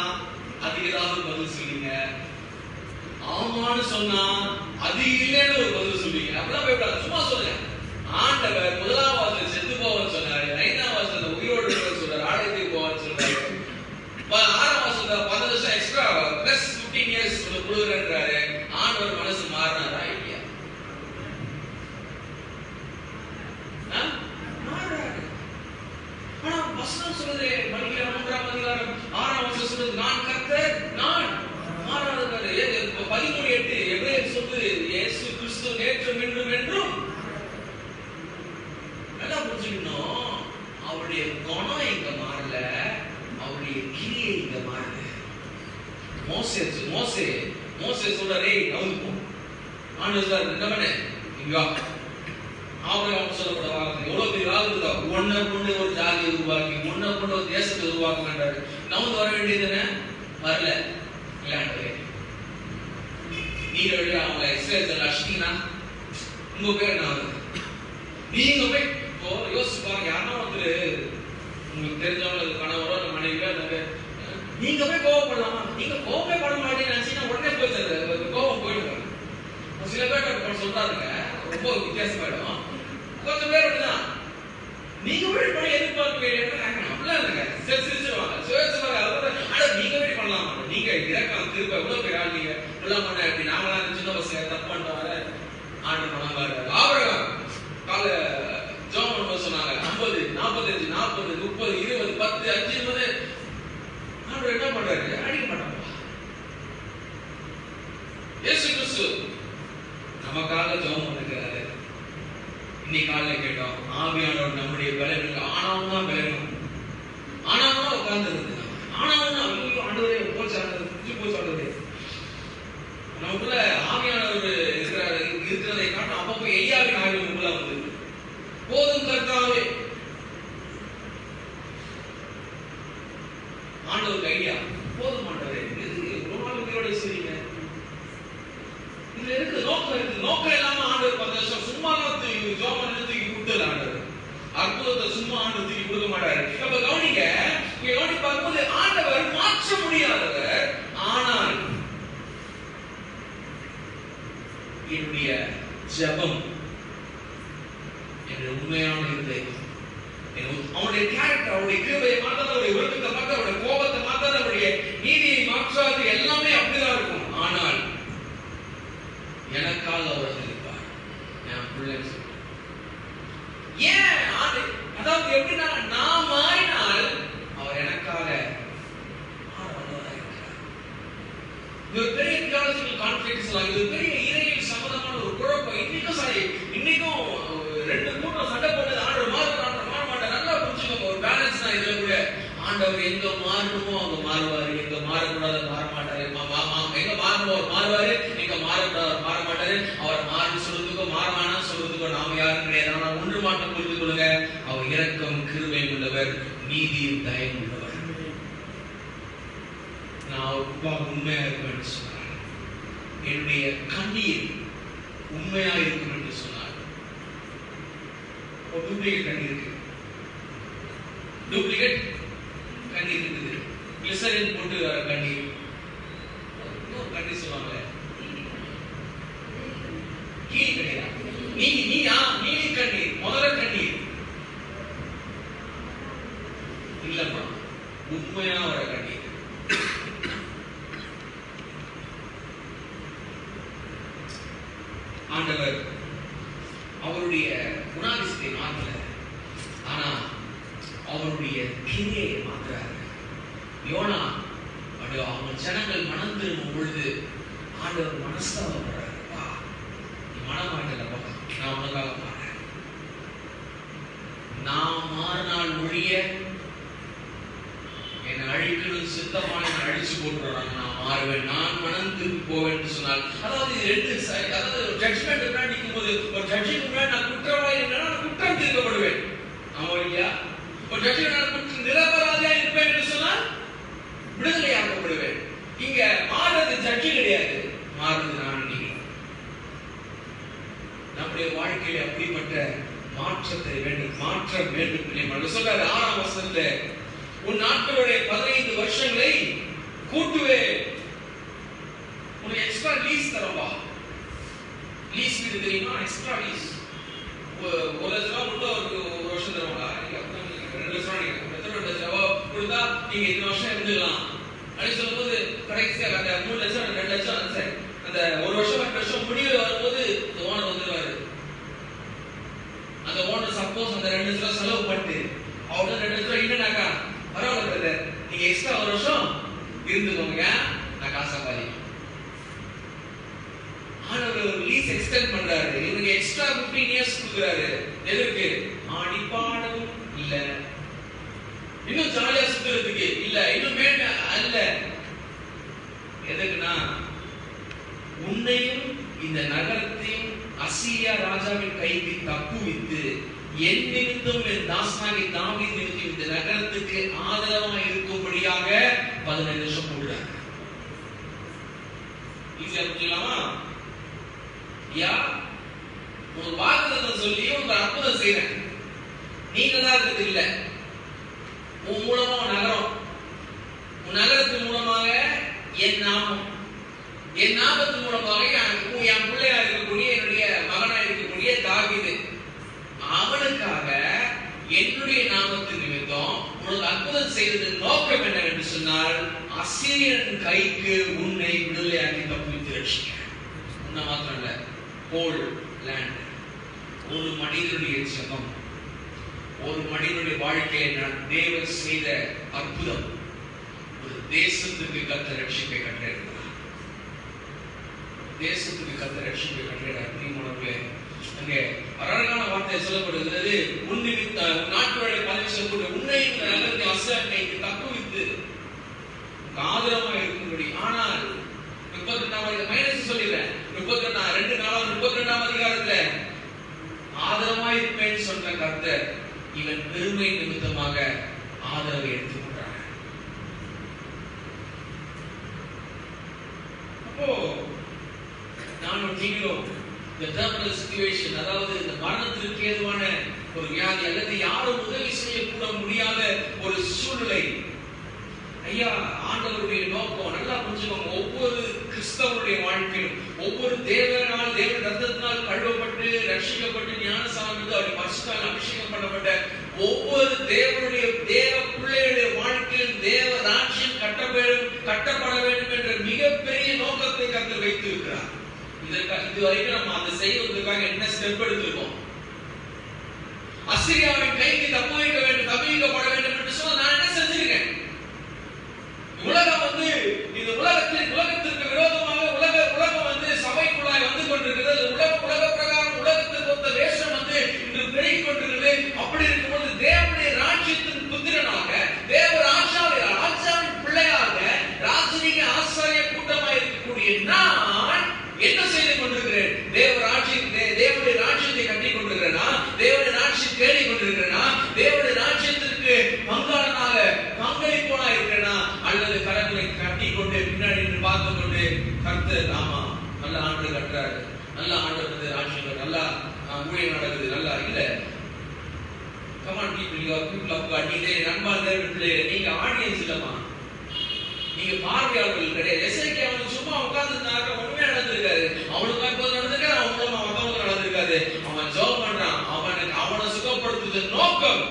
[SPEAKER 3] அதுக்கு ஏதாவது பதில் சொல்லுங்க. ஆமான்னு சொன்னா அது இல்லைன்னு ஒரு பதில் சொல்லுவீங்க. அப்படிலாம் போய்விடாது, சும்மா சொல்லுங்க. ஆண்டவர் 1ஆம் வசனத்துல செத்து போவான்னு சொன்னாரு, 5ஆம் வசனத்துல உயிரோடு இருக்க சொல்றாரு, ஆலயத்துக்கு போவான்னு சொல்றாரு, 6ஆம் வசனத்துல 10 வருஷம் எக்ஸ்ட்ரா பிளஸ் 15 இயர்ஸ் கொடுக்குறேன்றாரு. ஆண்டவர் மனசு மாறினாரா இல்லையா? ஆனா வசனம் சொல்றது மணிக்கிழமை 3ஆம் அதிகாரம் 6ஆம் வசனம் சொல்றது நான் கர்த்தர் நான் மாறாதவர். 13:8 எபிரேயர் சொல்லுது இயேசு கிறிஸ்து நேற்றும் இன்றும் என்றும். நல்லா புரிஞ்சுக்கணும், அவருடைய குணம் இங்க மாறல, அவருடைய கிரியை இங்க மாறல. மோசே சொல்றாரு நவுந்து போ. ஆண்டவர் சொல்றாரு என்னமனே இங்க வா. ஆபிரகாம் சொல்லப்பட்ட வார்த்தை எவ்வளவு பெரிய வார்த்தை. ஒன்ன கொண்டு ஒரு ஜாதியை உருவாக்கி ஒன்ன கொண்டு ஒரு தேசத்தை உருவாக்குறாரு. நவுந்து வர வேண்டியது வரல இல்ல. நீங்க வெளியே அவங்க இஸ்ரேல் அஷ்டினா உங்க பேர் என்ன ஆகுது? நீங்க போய் இப்போ யோசிச்சு பாருங்க, யாரா வந்து உங்களுக்கு தெரிஞ்சவங்க கணவரோ மனைவியோ நீங்க போய் கோவப்படலாமா? நீங்க கோவமே பட மாட்டேன்னு நினைச்சீங்கன்னா உடனே போய் கோவம் போயிடுவாங்க. சில பேர் சொல்றாருங்க, ரொம்ப வித்தியாசமாயிடும். கொஞ்சம் பேர் அப்படிதான் நீங்க போய் பண்ணி எதிர்பார்க்க அப்படிலாம் இல்லைங்க, சிரிச்சிருவாங்க. ஆனா நீங்க போய் பண்ணலாம், நீங்க இறக்கம் திருப்ப எவ்வளவு பேர் ஆள் நீங்க எல்லாம் பண்ண அப்படி நாங்களாம் சின்ன பசங்க தப்பு பண்ணுவாங்க. ஆண்டு பணம் பாருங்க. ஆபிரகாம் கால ஜெபம் பண்ணும்போது சொன்னாங்க 50 45 40 30 20 10 5 20 ஆண்டவர் என்ன பண்றாரு? அடிக்க மாட்டாங்க. இயேசு கிறிஸ்து நமக்காக ஜெபம் பண்ணுகிறாரு. இன்னைக்கு காலையில கேட்டோம், ஆவியானவர் நம்முடைய பலவீனங்கள் ஆனாவும்னா பலவீனம் ஆனாவும்னா உட்கார்ந்து இருக்கு, ஆனாவும்னா ஆண்டவரே போச்சு ஆண்டவரே. நமக்குள்ள ஆவியானவர் இருக்கிறதை காட்டும். அப்பப்போ எய்யாவின் ஆவி நமக்குள்ள வந்து போதும் கர்த்தாவே. ஆண்டவர் ஐடியா போதும் ஆண்டவரே, ஒரு நாள் உயிரோட செய்யுங்க. இதுல இருக்கு நோக்கம் இருக்கு. நோக்கம் இல்லாம ஆண்டவர் 10 வருஷம் சும்மா தூக்கி கொடுத்தது ஆண்டவர். அற்புதத்தை சும்மா ஆண்டவர் தூக்கி கொடுக்க மாட்டாரு. அப்ப கவனிங்க, கவனி பார்க்கும்போது ஆண்டவர் மாற்ற முடியாதவர். ஆனால் என்னுடைய ஜெபம், என்னுடைய உண்மையான இருதயம், அவனுடைய கேரக்டர், அவருடைய கிருபையை மாற்றாத, அவருடைய ஒழுக்கத்தை மாற்றாத, அவருடைய கோபத்தை மாற்றாத, அவருடைய நீதியை மாற்றாது, எல்லாமே அப்படிதான் இருக்கும். ஆனால் எனக்காக அவர் இருப்பார். என் பிள்ளைன்னு சொல்றேன். ஏன்? அதாவது எப்படின்னா, நான் மாறினால் அவர் எனக்காக இது பெரிய தியாலஜிக்கல் கான்ஃபிளிக்ட்ஸ் எல்லாம், இது பெரிய இறையியல் சம்பந்தமான ஒரு குழப்பம். இன்னைக்கும் 2 கூட்டம் சண்டை போட்டது ஆண்டவர் மாற மாட்டார். நல்லா புரிஞ்சுக்கோங்க, ஒரு பேலன்ஸ் தான் இதுல கூட. ஆண்டவர் எங்க மாறணுமோ அங்க மாறுவாரு, எங்க மாறக்கூடாது மாற மாட்டாரு. எங்க மாறணுமோ அவர் மாறுவாரு, எங்க மாறக்கூடாது மாற மாட்டாரு. அவர் மாறு சொல்றதுக்கோ மாறமானா சொல்றதுக்கோ நாம யாரும் கிடையாது. ஆனால் ஒன்று மாற்றம் புரிந்து கொள்ளுங்க, அவர் இரக்கம் கிருபை உள்ளவர், நீதியும் தயவு உள்ளவர். நான் உண்மையா இருக்கும் என்று சொன்னார். என்னுடைய கண்ணீர் உண்மையா இருக்கும் என்று சொன்னார். ஒரு டூப்ளிகேட் கண்ணீர் இருக்கு, டூப்ளிகேட் கண்ணீர் இருக்குது. கிளிசரின் போட்டு வர கண்ணீர், இன்னொரு கண்ணீர் சொல்லுவாங்க கீழி கண்ணீரா, நீலி கண்ணீர், முதல கண்ணீர் இல்லம்மா, உண்மையா வர கண்ணீர். ஆண்டவர் அவருடைய குணாதிசயத்தை மாற்றல, ஆனா அவருடைய கிரியை மாற்றுறாரு. யோனா அவங்க ஜனங்கள் மனம் திரும்பும் பொழுது ஆண்டவர் மனஸ்தாபப்படுறாரு. நீ மனமாட்டலப்பா, நான் உனக்காக மாறேன். நான் மாறினால் ஒழிய என்னை அழிக்கணும் சித்தமான அழிச்சு போட்டுறாங்க. நான் மாறுவேன், நான் மனம் திரும்பி போவேன் சொன்னால், அதாவது ரெண்டு அதாவது ஜட்ஜ்மெண்ட் முன்னாடி நிற்கும் போது ஒரு ஜட்ஜுக்கு முன்னாடி நான் குற்றவாளி இல்லைன்னா நான் குற்றம் தீர்க்கப்படுவேன். ஆமா இல்லையா? ஒரு ஜட்ஜு நான் குற்றம் நிரபராதியா இருப்பேன் என்று சொன்னால் விடுதலையாக்கப்படுவேன். இங்க மாறுறது ஜட்ஜு கிடையாது, மாறுறது நான். நீங்க நம்முடைய வாழ்க்கையில அப்படிப்பட்ட மாற்றத்தை வேண்டும், மாற்றம் வேண்டும். சொல்றாரு 6ஆம் வசனத்துல, உன் நாட்களுடைய 15 வருஷங்களை கூட்டுவேன், உனக்கு எக்ஸ்ட்ரா லீஸ் தரவா. லீஸ் வீடு தெரியுமா? எக்ஸ்ட்ரா லீஸ் 1 லட்சம் ரூபாய் கொடுத்தா ஒரு வருஷம் தருவாங்களா? 2 லட்சம் ரூபாய் 2 லட்சம் ரூபாய் கொடுத்தா நீங்க இந்த வருஷம் இருந்துக்கலாம் அப்படின்னு சொல்லும் போது கடைசியாக அந்த 3 லட்சம் 2 லட்சம் அந்த 1 வருஷம் 2 வருஷம் முடிவு வரும்போது அந்த ஓனர் வந்துருவாரு. அந்த ஓனர் சப்போஸ் அந்த 2 லட்சம் செலவு பண்ணிட்டு அவரோட 2 லட்சம் இல்லைனாக்கா பரவாயில்ல, நீங்க எக்ஸ்ட்ரா 1 வருஷம் இருந்துக்கோங்க, நான் காசு சம்பாதிக்கிறேன். ஆனவர் ஒரு லீஸ் எக்ஸ்டெண்ட் பண்றாரு. இவங்க எக்ஸ்ட்ரா 15 இயர்ஸ் கொடுக்குறாரு. எதுக்கு? ஆடி பாடவும் இல்ல, இன்னும் ஜாலியா சுத்துறதுக்கு இல்ல, இன்னும் மேன்மை அல்ல. எதுக்குன்னா உன்னையும் இந்த நகரத்தையும் அசீரியா ராஜாவின் கைக்கு தப்புவித்து என் நிமித்தம் என் தாசனாகிய தாவீது நிமித்தம் இந்த நகரத்துக்கு ஆதரவா இருக்கும்படியாக 15 வருஷம் போடுறாங்க. ஈஸியா புரிஞ்சுக்கலாமா? யா ஒரு வாக்குத்தத்தம் சொல்லி ஒரு அற்புதம் செய்யறேன், நீங்க தான் இருக்கிறது இல்ல, உன் மூலமா நகரம், உன் நகரத்தின் மூலமாக என் நாமம், என் நாமத்தின் மூலமாக என் பிள்ளையா இருக்கக்கூடிய என்னுடைய மகனா இருக்கக்கூடிய தாவீது, அவனுக்காக என்னுடைய நாமத்தின் நிமித்தம் உனக்கு அற்புதம் செய்ததன் நோக்கம் என்னவென்று சொன்னால் அசீரியன் கைக்கு உன்னை விடுதலையாக்கி தப்புவித்து ரட்சிக்க. உன்னை மாத்திரம் இல்ல, ஹோல் லேண்ட். ஒரு மனிதனுடைய ஜெபம், ஒரு மனிதனுடைய வாழ்க்கையை தேவன் செய்த அற்புதம், ஒரு தேசத்துக்கு கர்த்தர் ரட்சிப்பை கட்டளையிட்டார். தேசத்துக்கு கர்த்தர் ரட்சிப்பை கட்டளையிட்டார். நீங்களே அங்கே அழகான வார்த்தை சொல்லப்படுகிறது, உன் நாட்களுடைய பதவி சொல்லக்கூடிய உன்னை இந்த நகரத்தை அசீரியனுக்கு தப்புவித்து ஆதரவாக இருக்கும்படி. ஆனால் 32 மைனஸ் சொல்லிடுறேன், 32ஆம் அதிகாரத்துல ஆதரவாய் இருப்பேன்னு சொன்ன கர்த்தர் இவன் பெருமை நிமித்தமாக ஆதரவை எடுத்துக்கொண்டார். அப்போ நானும் நீங்களும் இந்த டெர்மினல் சிச்சுவேஷன், அதாவது இந்த மரணத்திற்கு ஏதுவான ஒரு வியாதி அல்லது யாரும் உதவி செய்யக்கூட முடியாத ஒரு சூழ்நிலை. ஐயா, ஆண்டவருடைய நோக்கம் நல்லா புரிஞ்சுக்கோங்க. ஒவ்வொரு கிறிஸ்தவனுடைய வாழ்க்கையிலும், ஒவ்வொரு தேவனால் தேவ ரத்தத்தினால் கழுவப்பட்டு ரட்சிக்கப்பட்டு ஞானஸ்நானம் அவருடைய பரிசுத்தால் அபிஷேகம் பண்ணப்பட்ட ஒவ்வொரு தேவனுடைய தேவ பிள்ளைகளுடைய வாழ்க்கையில் தேவ ராஜ்யம் கட்டப்பட வேண்டும் என்ற மிகப்பெரிய நோக்கத்தை கர்த்தர் வைத்து இருக்கிறார். இதுவரைக்கும் நம்ம அதை செய்வதற்காக என்ன ஸ்டெப் எடுத்திருக்கோம்? அசீரியாவின் கைக்கு தப்புவிக்கப்பட வேண்டும் என்று சொன்னால் நான் என்ன செஞ்சிருக்கேன்? உலகம் இந்த உலகத்திற்கு விரோதமாக உலகம் சபைக்குள்ளாய் வந்து கொண்டிருக்கிறது. உலக பிரகாரம் உலகத்திற்கு ஒத்த வேஷம் இன்று பெருகிக் கொண்டிருக்கிறது. அப்படி இருக்கும்போது தேவனுடைய ராஜ்யத்தின் புத்திரனாக, தேவ ராஜாவின் பிள்ளையாக, ராஜரீக ஆசாரிய கூட்டமாக இருக்கக்கூடிய நான் என்ன செய்து கொண்டிருக்கிறேன்? தேவனுடைய ராஜ்யத்தை கட்டிக் கொண்டிருக்கிறேனா? தேவனுடைய ராஜ்யத்தை தேடிக் கொண்டிருக்கிறேனா? தேவனுடைய ராஜ்யத்திற்கு பங்களிப்போனா இருக்கிறேனா? அல்லது கரங்களை கட்டி கொண்டு பின்னாடி பார்த்து கொண்டு கர்த்தர் ஆமா நல்ல ஆண்டு கட்டுறாரு, நல்ல ஆண்டு ராஜ்யம், நல்லா ஊழியம் நடக்குது, நல்லா இல்ல. Come on people, you are people of God. நீங்க ஆடியன்ஸ் இல்லமா, நீங்க பார்வையாளர்கள் கிடையாது. எஸ்ஐகே அவனுக்கு சும்மா உட்கார்ந்துருந்தாங்க, ஒண்ணுமே நடந்திருக்காரு. அவனுக்கு அற்புதம் நடந்திருக்காரு, அவன் மூலமா மத்தவங்களுக்கு நடந்திருக்காரு. அவன் ஜெபம் பண்றான், அவனை சுகப்படுத்துவதன் நோக்கம்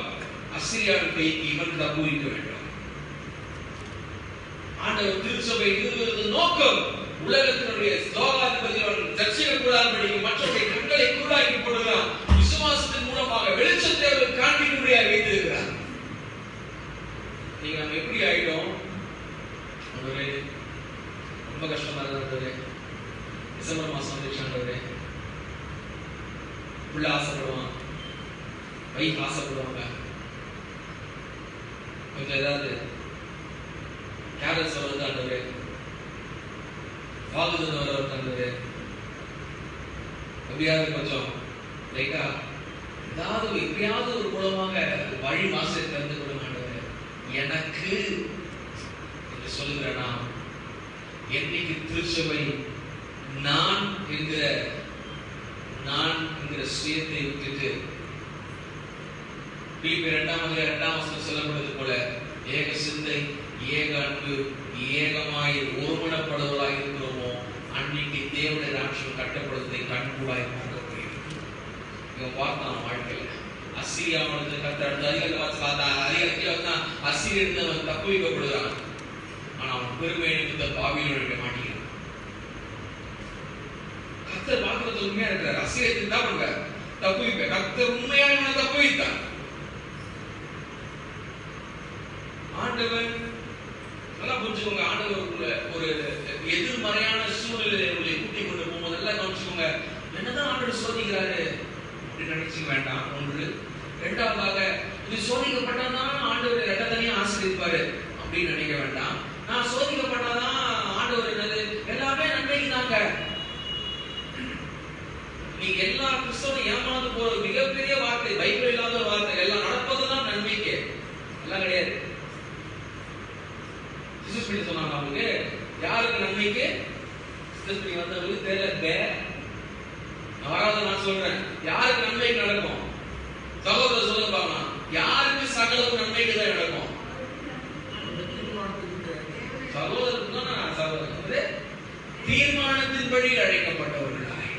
[SPEAKER 3] அசீரியாவின் கைக்கு இவன் தப்புவிக்க வேண்டும். ஆண்டவர் திருச்சபை நிறுவுவது நோக்கம் உலகத்தினுடைய ஸ்லோகாதிபதிகள் தரிசிக்கக்கூடாதபடி மற்றவருடைய கண்களை கூடாக்கி போடுகிறார். விசுவாசத்தின் மூலமாக வெளிச்சத்தை அவர் காண்பிக்கும்படியாக வைத்திருக்கிறார். நம்ம எப்படி ஆயிட்டோம்? ஆண்டவரே ரொம்ப கஷ்டமா இருக்கு ஆண்டவரே, டிசம்பர் மாசம் வந்துச்சு ஆண்டவரே, உள்ள ஆசைப்படுவான், வைஃப் ஆசைப்படுவாங்க, கொஞ்சம் ஏதாவது கேரல்ஸ் வருது ஆண்டவரே, வாக்குதல் வர ஆண்டவரே, எப்படியாவது கொஞ்சம் லைட்டா ஏதாவது எப்படியாவது ஒரு மூலமாக வழி வாசலை திறந்து கொடுங்க ஆண்டவரே. எனக்கு என்று சொல்லுகிறேனா, என்னைக்கு திருச்சபை நான் என்கிற சுயத்தை விட்டுட்டு பிலிப்பியர் 2:2 சொல்லப்படுவது போல ஏக சிந்தை, ஏக அன்பு, ஏகமாய் ஒருமனப்படுவதாய் இருக்கிறோமோ, அன்னைக்கு தேவனுடைய ராட்சியம் கட்டப்படுவதை கண்கூடாய் பார்க்க முடியும். இவன் பார்த்தான் வாழ்க்கையில அசீரியாவிலிருந்து கர்த்தர் அதிகாரத்தில் அசீரியிலிருந்து அவன் தப்பு வைக்கப்படுகிறான். ஆனா அவன் பெருமை நிமித்த பாபிலோனுக்கு மாட்டிக்கிறான். கர்த்தர் பார்க்கிறது உண்மையா இருக்கிறார். அசீரியத்துக்கு தான் பண்றார் தப்பு வைப்ப. கர்த்தர் உண்மையான தப்பு வைத்தார். ஆண்டவர் நல்லா புரிஞ்சுக்கோங்க. ஆண்டவர் ஒரு எதிர்மறையான சூழ்நிலையை உங்களை கூட்டிக் கொண்டு போகும்போது நல்லா கவனிச்சுக்கோங்க. என்னதான் ஆண்டவர் சோதிக்கிறாரு அப்படின்னு நினைச்சுக்க வேண்டாம். ஒன்று. இரண்டாவதாக இது சோதிக்கப்பட்டாதான் ஆண்டவர் ரெட்டத்தனையும் ஆசீர்வதிப்பாரு அப்படின்னு நினைக்க வேண்டாம். நான் சோதிக்கப்பட்டாதான் ஆண்டவர் என்னது எல்லாமே நன்மைக்கு தாங்க. நீங்க எல்லா கிறிஸ்தவனும் ஏமாந்து போற மிகப்பெரிய வார்த்தை, பைபிள் இல்லாத வார்த்தை, எல்லாம் நடப்பதுதான் நன்மைக்கு, எல்லாம் கிடையாது. சொன்னாங்க அவங்களுக்கு யாருக்கு நன்மைக்கு வந்தவங்களுக்கு தெரியல. நான் சொல்றேன், யாருக்கு நன்மைக்கு நடக்கும்? சகோதரர் சொல்ல பார்க்கலாம், யாருக்கு சகலவும் நன்மைக்கு தான் நடக்கும்? சகோதரருக்கு தான் சகோதரர் தீர்மானத்தின்படி அழைக்கப்பட்டவர்களாய்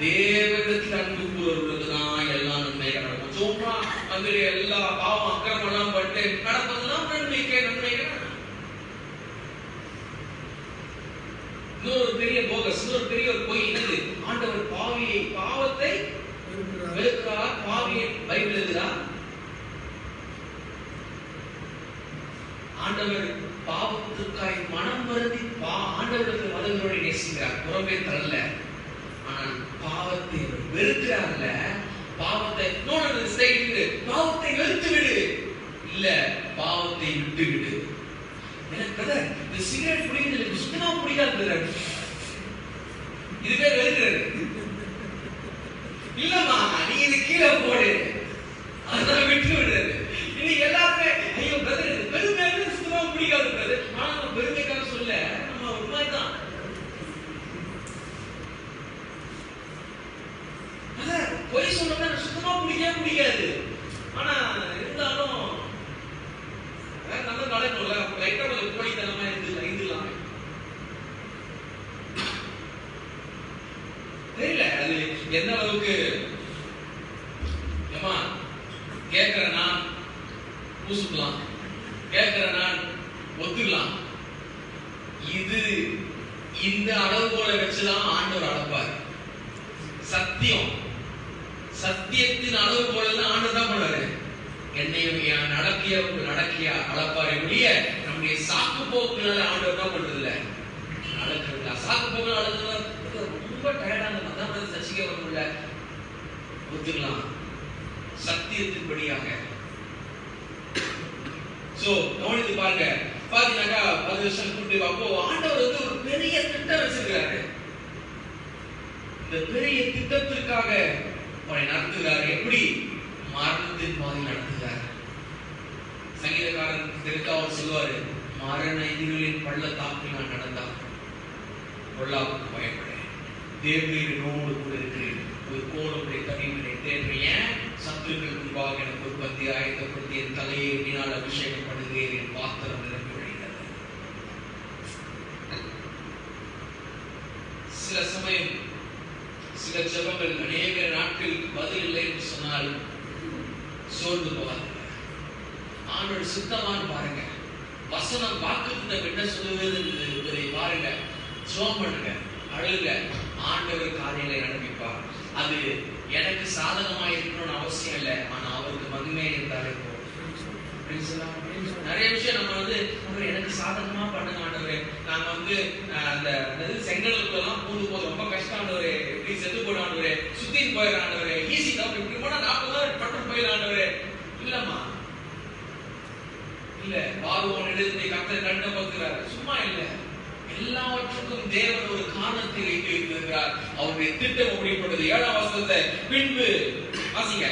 [SPEAKER 3] தேவனிடத்தில் அன்பு கூறுவர்களுக்கு தான் எல்லாம் நன்மைக்கு நடக்கும். சும்மா அந்த எல்லா பாவம் அக்கிரமம் எல்லாம் பட்டு நடப்பதெல்லாம் நன்மைக்கே இன்னொரு பெரிய போகஸ், இன்னொரு பெரிய ஒரு பொய் என்னது? ஆண்டவர் பாவத்தை வெறுக்கிறார், பாவியை பைபிள் எழுதுகிறார். ஆண்டவர் பாவத்திற்காய் மனம் வருந்தி ஆண்டவருக்கு மதங்களோடு நேசிக்கிறார், புறமே தரல. ஆனால் பாவத்தை வெறுக்கிறார்ல. பாவத்தை பாவத்தை வெறுத்து விடு, இல்ல பாவத்தை விட்டு விடு. இந்த சிகரெட் குடிக்கிறது சுத்தமா பிடிக்காது, இதுவே வெறுக்கிறது. இல்லம்மா நீ இது கீழே போடு, அதனால விட்டு விடுறது. இன்னைக்கு எல்லாருமே ஐயோ பிரதர் பெருமையாக சுத்தமா பிடிக்காது பிரதர். ஆனா நம்ம பெருமைக்காக சொல்ல, நம்ம உண்மைதான். பொய் சொன்னா சுத்தமா பிடிக்காது. ஆனா இருந்தாலும் நல்ல நடக்கணும்ல, லைட்டா கொஞ்சம் போலித்தனமா இருந்துடலாமே. தெரியல அது எந்த அளவுக்கு. ஏமா கேட்கிற நான் பூசுக்கலாம், கேட்கிற நான் ஒத்துக்கலாம். இது இந்த அளவுகோலை வச்சுதான் ஆண்டவர் அளப்பார். சத்தியத்தின் அளவுகோல் ஆண்டவர் தான் பண்ணுவாரு. என்னையும் நடக்கிய அளப்பாரை முடிய நம்முடைய சாக்கு போக்குனால ஆண்டவர் தான் பண்றது இல்ல, நடக்கிறதுல சாக்கு போக்கு நடக்கிறது ரொம்ப டயர்டான மதம் சசிக்க வரல. ஒத்துக்கலாம் சத்தியத்தின்படியாக. சோ கவனித்து பாருங்க. பாத்தீங்கன்னாக்கா 10 வருஷம் கூட்டி அப்போ ஆண்டவர் வந்து ஒரு பெரிய திட்டம் வச்சிருக்கிறாரு. இந்த பெரிய திட்டத்திற்காக அவனை நடத்துகிறார். எப்படி? மரணத்தின் பாதையில் நடத்துகிறார். சங்கீதக்காரன் தெரிவித்து சொல்லுவாரு, மரண இருளின் பள்ளத்தாக்கில் நான் நடந்தான் பொல்லாப்புக்கு பயப்படேன், தேவனோடு கூட இருக்கிறேன், ஒரு கோளுடைய தனிமனை தேவையேன், சத்துருக்கள் முன்பாக எனக்கு உற்பத்தி ஆயத்தப்படுத்தி என் தலையை எண்ணினால் அபிஷேகம் பண்ணுகிறேன், என் பாத்திரம் நிரம்பி விளைகிறது. சில சமயம் சில ஜெபங்கள் அநேக நாட்கள் பதில் இல்லை என்று சொன்னால் சோர்ந்து போவாங்க. ஆண்டவர் சுத்தமானு பாருங்க, வசனம் வாக்குத்தத்தம் என்ன சொல்லுவது என்பதை பாருங்க, ஜெபம் பண்ணுங்க, அழுங்க, ஆண்டவர் காரியங்களை நடப்பிப்பார். அது எனக்கு சாதகமா இருக்கணும்னு அவசியம் இல்லை, ஆனா அவருக்கு மகிமை இருந்தாலே போதும். நிறைய விஷயம் நம்ம வந்து எனக்கு சாதகமா பண்ணுங்க ஆண்டவரே, நாங்க வந்து அந்த செங்கலுக்குலாம் பூந்து போது ரொம்ப கஷ்டம் ஆண்டவரே, இப்படி செத்து போட ஆண்டவரே, சுத்தின்னு போயிட ஆண்டவரே, ஈஸி தான் இப்படி போனா 40 பட்டு போயிட ஆண்டவரே. இல்லம்மா இல்ல, பார்வோன் எழுதி கர்த்தர் கண்ணை பார்க்கிறார், சும்மா இல்ல. எல்லாவற்றுக்கும் தேவன் ஒரு காரணத்தை வைத்திருக்கிறார். அவருடைய திட்டம் அப்படிப்பட்டது. 7ஆம் வசனத்தை பின்பு வாசிங்க.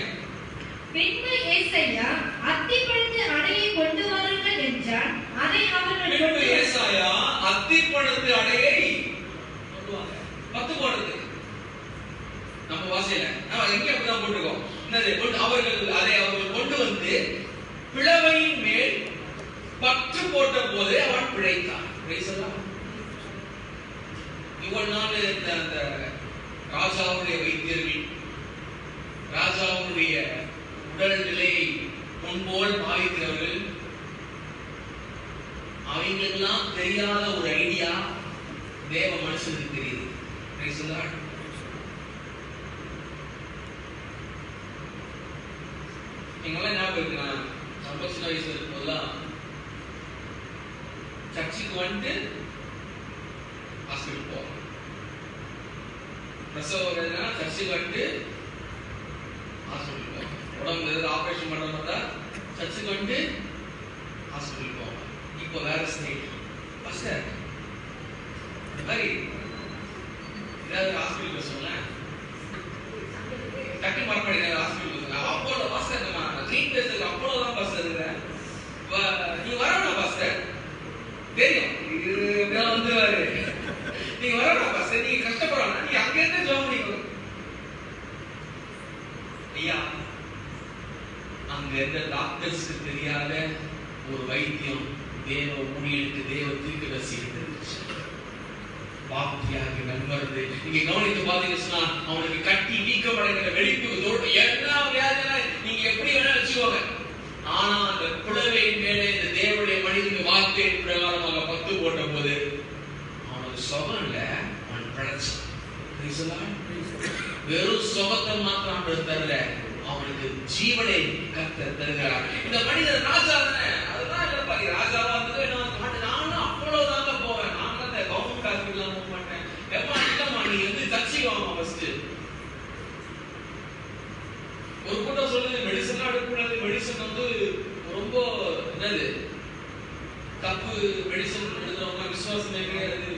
[SPEAKER 2] பின்பு ஏசாயா அத்திப்பழத்து அடையை கொண்டு வாருங்கள் என்றார். அதை அவர்கள்
[SPEAKER 3] பின்பு ஏசாயா அத்திப்பழத்து அடையை கொண்டு வாங்க. 10 போடுறது நம்ம வாசையில எங்க அப்படிதான் போட்டுருக்கோம். அவர்கள் அதை கொண்டு வந்து பிளவையின் மேல் பற்று போட்ட போது அவன் பிழைத்தான். இவ்வளவு நாள் அந்த ராஜாவுடைய வைத்தியர்கள் ராஜாவுடைய உடல் நிலையை முன்போல் பாவிக்கிறவர்கள், அவங்களுக்கெல்லாம் தெரியாத ஒரு ஐடியா தேவ மனுஷனுக்கு தெரியுது. எங்கெல்லாம் ஞாபகம் இருக்கு, நான் ரொம்ப சின்ன வயசுல இருக்கும்போதெல்லாம் சர்ச்சுக்கு வந்துட்டு ஹாஸ்பிட்டல் போவோம். பிரசவம் சர்ச்சுக்கு வந்துட்டு ஹாஸ்பிட்டல் போவோம். உடம்புல ஏதாவது ஆபரேஷன் பண்ற பார்த்தா சர்ச்சுக்கு வந்துட்டு ஹாஸ்பிட்டல் போவோம். இப்போ வேற ஸ்டேட் பாஸ்டர் இந்த மாதிரி ஏதாவது ஹாஸ்பிட்டல் பேசுவோம்ல, டக்கு மரப்படி ஹாஸ்பிட்டல் பேசுவாங்க. அப்போலோ பாஸ்டர் நம்ம ட்ரீட் பேசுறது அப்போலோ தான் பாஸ்டர் இருக்கிறேன், நீ வரணும் பாஸ்டர், தெரியும் இதெல்லாம் வந்துருவாரு, நீங்க வரணும் பாஸ்டர், நீங்க கஷ்டப்படுறாங்க, நீங்க அங்க இருந்து ஜாப் பண்ணிக்கணும். ஐயா, அங்க இருந்த டாக்டர்ஸ்க்கு தெரியாத ஒரு வைத்தியம் தேவ ஊழியருக்கு தேவ தீர்க்கதரிசி இருந்துச்சு. பாக்தியாகி நண்பர்ந்து நீங்க கவனித்து பாத்தீங்கன்னா அவனுக்கு கட்டி வீக்கமடைகிற வெடிப்பு எல்லா வியாதினா நீங்க எப்படி வேணா வச்சுக்கோங்க. ஆனா அந்த புலவை மேலே இந்த தேவனுடைய மனிதனுக்கு வார்த்தையின் பிரகாரமாக 10 போட்ட போது அவனுக்கு சுகம் இல்ல, அவன் பிழைச்சான். வெறும் சுகத்தை மாத்திரம் தரல, அவனுக்கு ஜீவனை கர்த்தர் தருகிறார். இந்த மனிதன் ராஜா தானே, அதுதான் இல்ல பாரு, ராஜாவா இருந்தது நானும் அவ்வளவுதாங்க போவேன், நானும் அந்த கவர்மெண்ட் ஹாஸ்பிட்டல் போக மாட்டேன். எப்ப இல்லம்மா நீ வந்து சர்ச்சைக்கு வாங்க ஃபர்ஸ்ட். ஒரு கூட்டம் சொல்லுது மெடிசன் எடுக்கக்கூடாது, மெடிசன் வந்து ரொம்ப என்னது தப்பு, மெடிசன் எடுக்கிறவங்க விசுவாசமே கிடையாது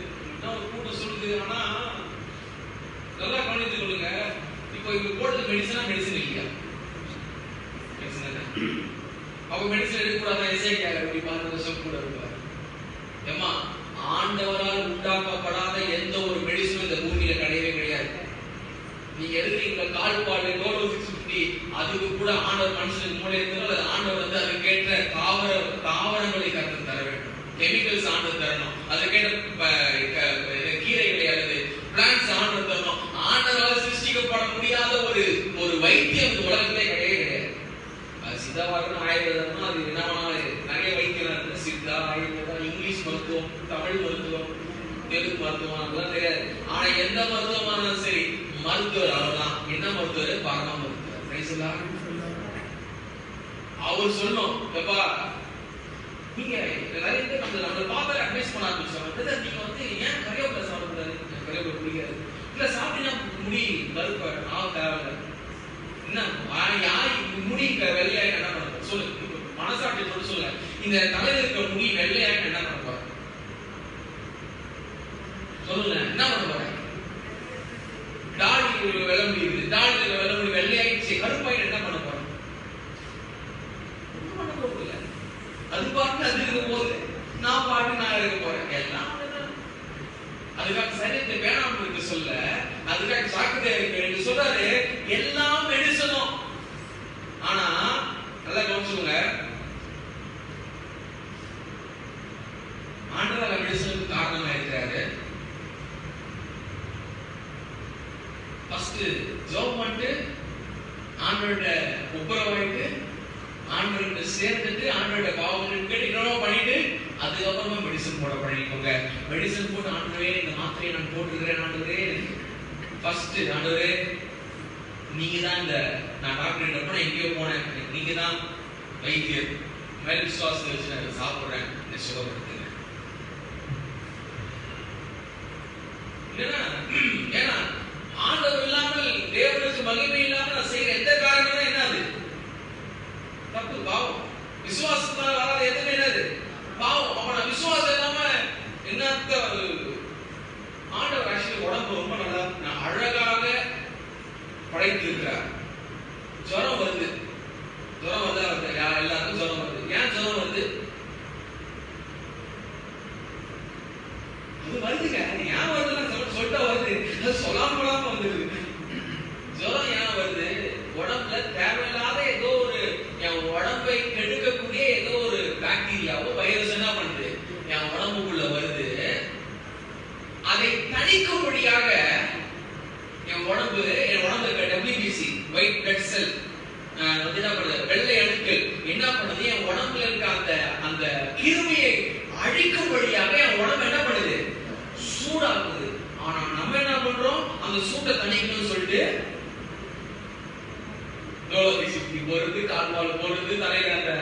[SPEAKER 3] ஒரு கூட்டம் சொல்லுது. ஆனா நல்லா கவனித்துக் கொள்ளுங்க, இப்போ இவங்க போடுறது மெடிசனா மெடிசன் இல்லையா? அவங்க மெடிசன் எடுக்கக்கூடாது, எஸ்ஐ அப்படி 12 வருஷம் கூட இருப்பாரு. ஏமா ஆண்டவரால் உண்டாக்கப்படாத எந்த ஒரு மெடிசனும் இந்த பூமியில கிடையவே கிடையாது. நீங்க எடுக்கிறீங்க கால்பாடு டோலோ 650, அதுக்கு கூட ஆண்டவர் மனுஷனுக்கு மூளை இருந்தாலும் அது ஆண்டவர் வந்து அதுக்கேற்ற தாவரங்களை கற்று தர வேண்டும், கெமிக்கல்ஸ் ஆண்டவர் தரணும், அதுக்கேற்ற கீரைகளை அல்லது பிளான்ஸ் ஆண்டவர் தரணும். ஆண்டவரால் சிருஷ்டிக்கப்பட முடியாத ஒரு வைத்தியம் இந்த உலகத்திலே கிடையவே கிடையாது. சித்தாவாகணும் ஆயுர்வேதம்னா அது என்ன நிறைய வைத்தியம் இருக்கு. சித்தா, ஆயுர்வேதம், இங்கிலீஷ் மருத்துவம், தமிழ் மருத்துவம், தெலுங்கு மருத்துவம் அதெல்லாம் தெரியாது. ஆனா எந்த மருத்துவமானாலும் சரி மருத்துவர் அவர்தான். என்ன மருத்துவர்? பரம மருத்துவர். அவர் சொல்லணும், எப்பா நீங்க நிறைய பேர் நம்ம பார்த்தா அட்வைஸ் பண்ண ஆரம்பிச்சாங்க, நீங்க வந்து ஏன் கறிவேப்பிலை சாப்பிடக்கூடாது, கறிவேப்பிலை பிடிக்காது, இல்ல சாப்பிட்டீங்கன்னா முடி கருப்ப நான் தேவையில்லை, என்ன முடி வெள்ளையாக என்ன பண்ண போற சொல்லு, மனசாட்சி சொல்ல சொல்ல இந்த தலையில இருக்க முடி வெள்ளையாக என்ன பண்ண போற சொல்லுங்க, என்ன பண்ண போற? தாடி வெள்ள முடியுது, தாடி வெள்ள முடி வெள்ளையாயிடுச்சு, கருப்பாயிட்டு என்ன பண்ண போற? ஒன்றும் பண்ண போறது இல்லை, அது பாட்டு அது இருக்க போகுது, நான் பாட்டு நான் இருக்க போறேன். எல்லாம் அதுக்காக சரியத்தை வேணாம் இருக்கு சொல்ல, அதுக்காக சாக்கிரதையா இருக்கு சொல்றாரு. எல்லாம் மெடிசனும், ஆனா நல்லா கவனிச்சுங்க, ஆண்டவர் மெடிசனுக்கு காரணமா இருக்கிறாரு. ஃபர்ஸ்ட் ஜாப் பண்ணிட்டு ஆண்டவரோட ஒப்புரவாயிட்டு ஆண்டவரோட சேர்ந்துட்டு ஆண்டவரோட பாவங்களுக்கு இன்னொரு பண்ணிட்டு அதுக்கப்புறமா மெடிசன் போட பழகிக்கோங்க. மெடிசன் போட்டு ஆண்டவரே இந்த மாத்திரையை நான் போட்டுக்கிறேன், ஆண்டவரே ஃபர்ஸ்ட் ஆண்டவரே நீங்க தான் இந்த நான் டாக்டர் எங்கேயோ போனேன், நீங்க தான் வைத்தியர், மேல விசுவாசத்தை வச்சு நான் சாப்பிடுறேன், என்னை சுகப்படுத்துங்க. ஏன்னா ஆண்டவர் இல்லாமல், தேவனுக்கு மகிமை இல்லாமல் நான் செய்யற எந்த காரியமும் என்னது தப்பு, பாவம். விசுவாசத்தால் வராத எதுவுமே என்னது பாவம். அப்ப நான் விசுவாசம் இல்லாம என்னத்த ஆண்டவர் ஆக்சுவலி உடம்பு ரொம்ப நல்லா அழகாக படைத்திருக்கிறார். ஜுரம் வருது, ஜுரம் வந்தா எல்லாருக்கும் ஜுரம் வருது. ஏன் ஜுரம் வருது? அது வருதுங்க. ஏன் வருதுன்னு சொல்லிட்டா வருது, அது சொல்லாம வந்துருது. ஜுரம் ஏன் வருது? உடம்புல தேவையில்லாத ஏதோ ஒரு என் உடம்பை கெடுக்கக்கூடிய ஏதோ ஒரு பாக்டீரியாவோ வைரஸ் என்ன பண்ணுது, என் உடம்புக்குள்ள வருது. அதை தணிக்கும்படியாக என் உடம்புல இருக்க WBC ஒயிட் பிளட் செல் என்ன பண்ணுது, வெள்ளை அணுக்கள் என்ன பண்ணுது, என் உடம்புல இருக்க அந்த கிருமியை அழிக்கும்படியாக என் உடம்பு என்ன பண்ணுது, சூடாக்குது. ஆனா நம்ம என்ன பண்றோம், அந்த சூட்டை தணிக்கணும்னு சொல்லிட்டு போறது, கால்வால் போடுறது, தலையில அந்த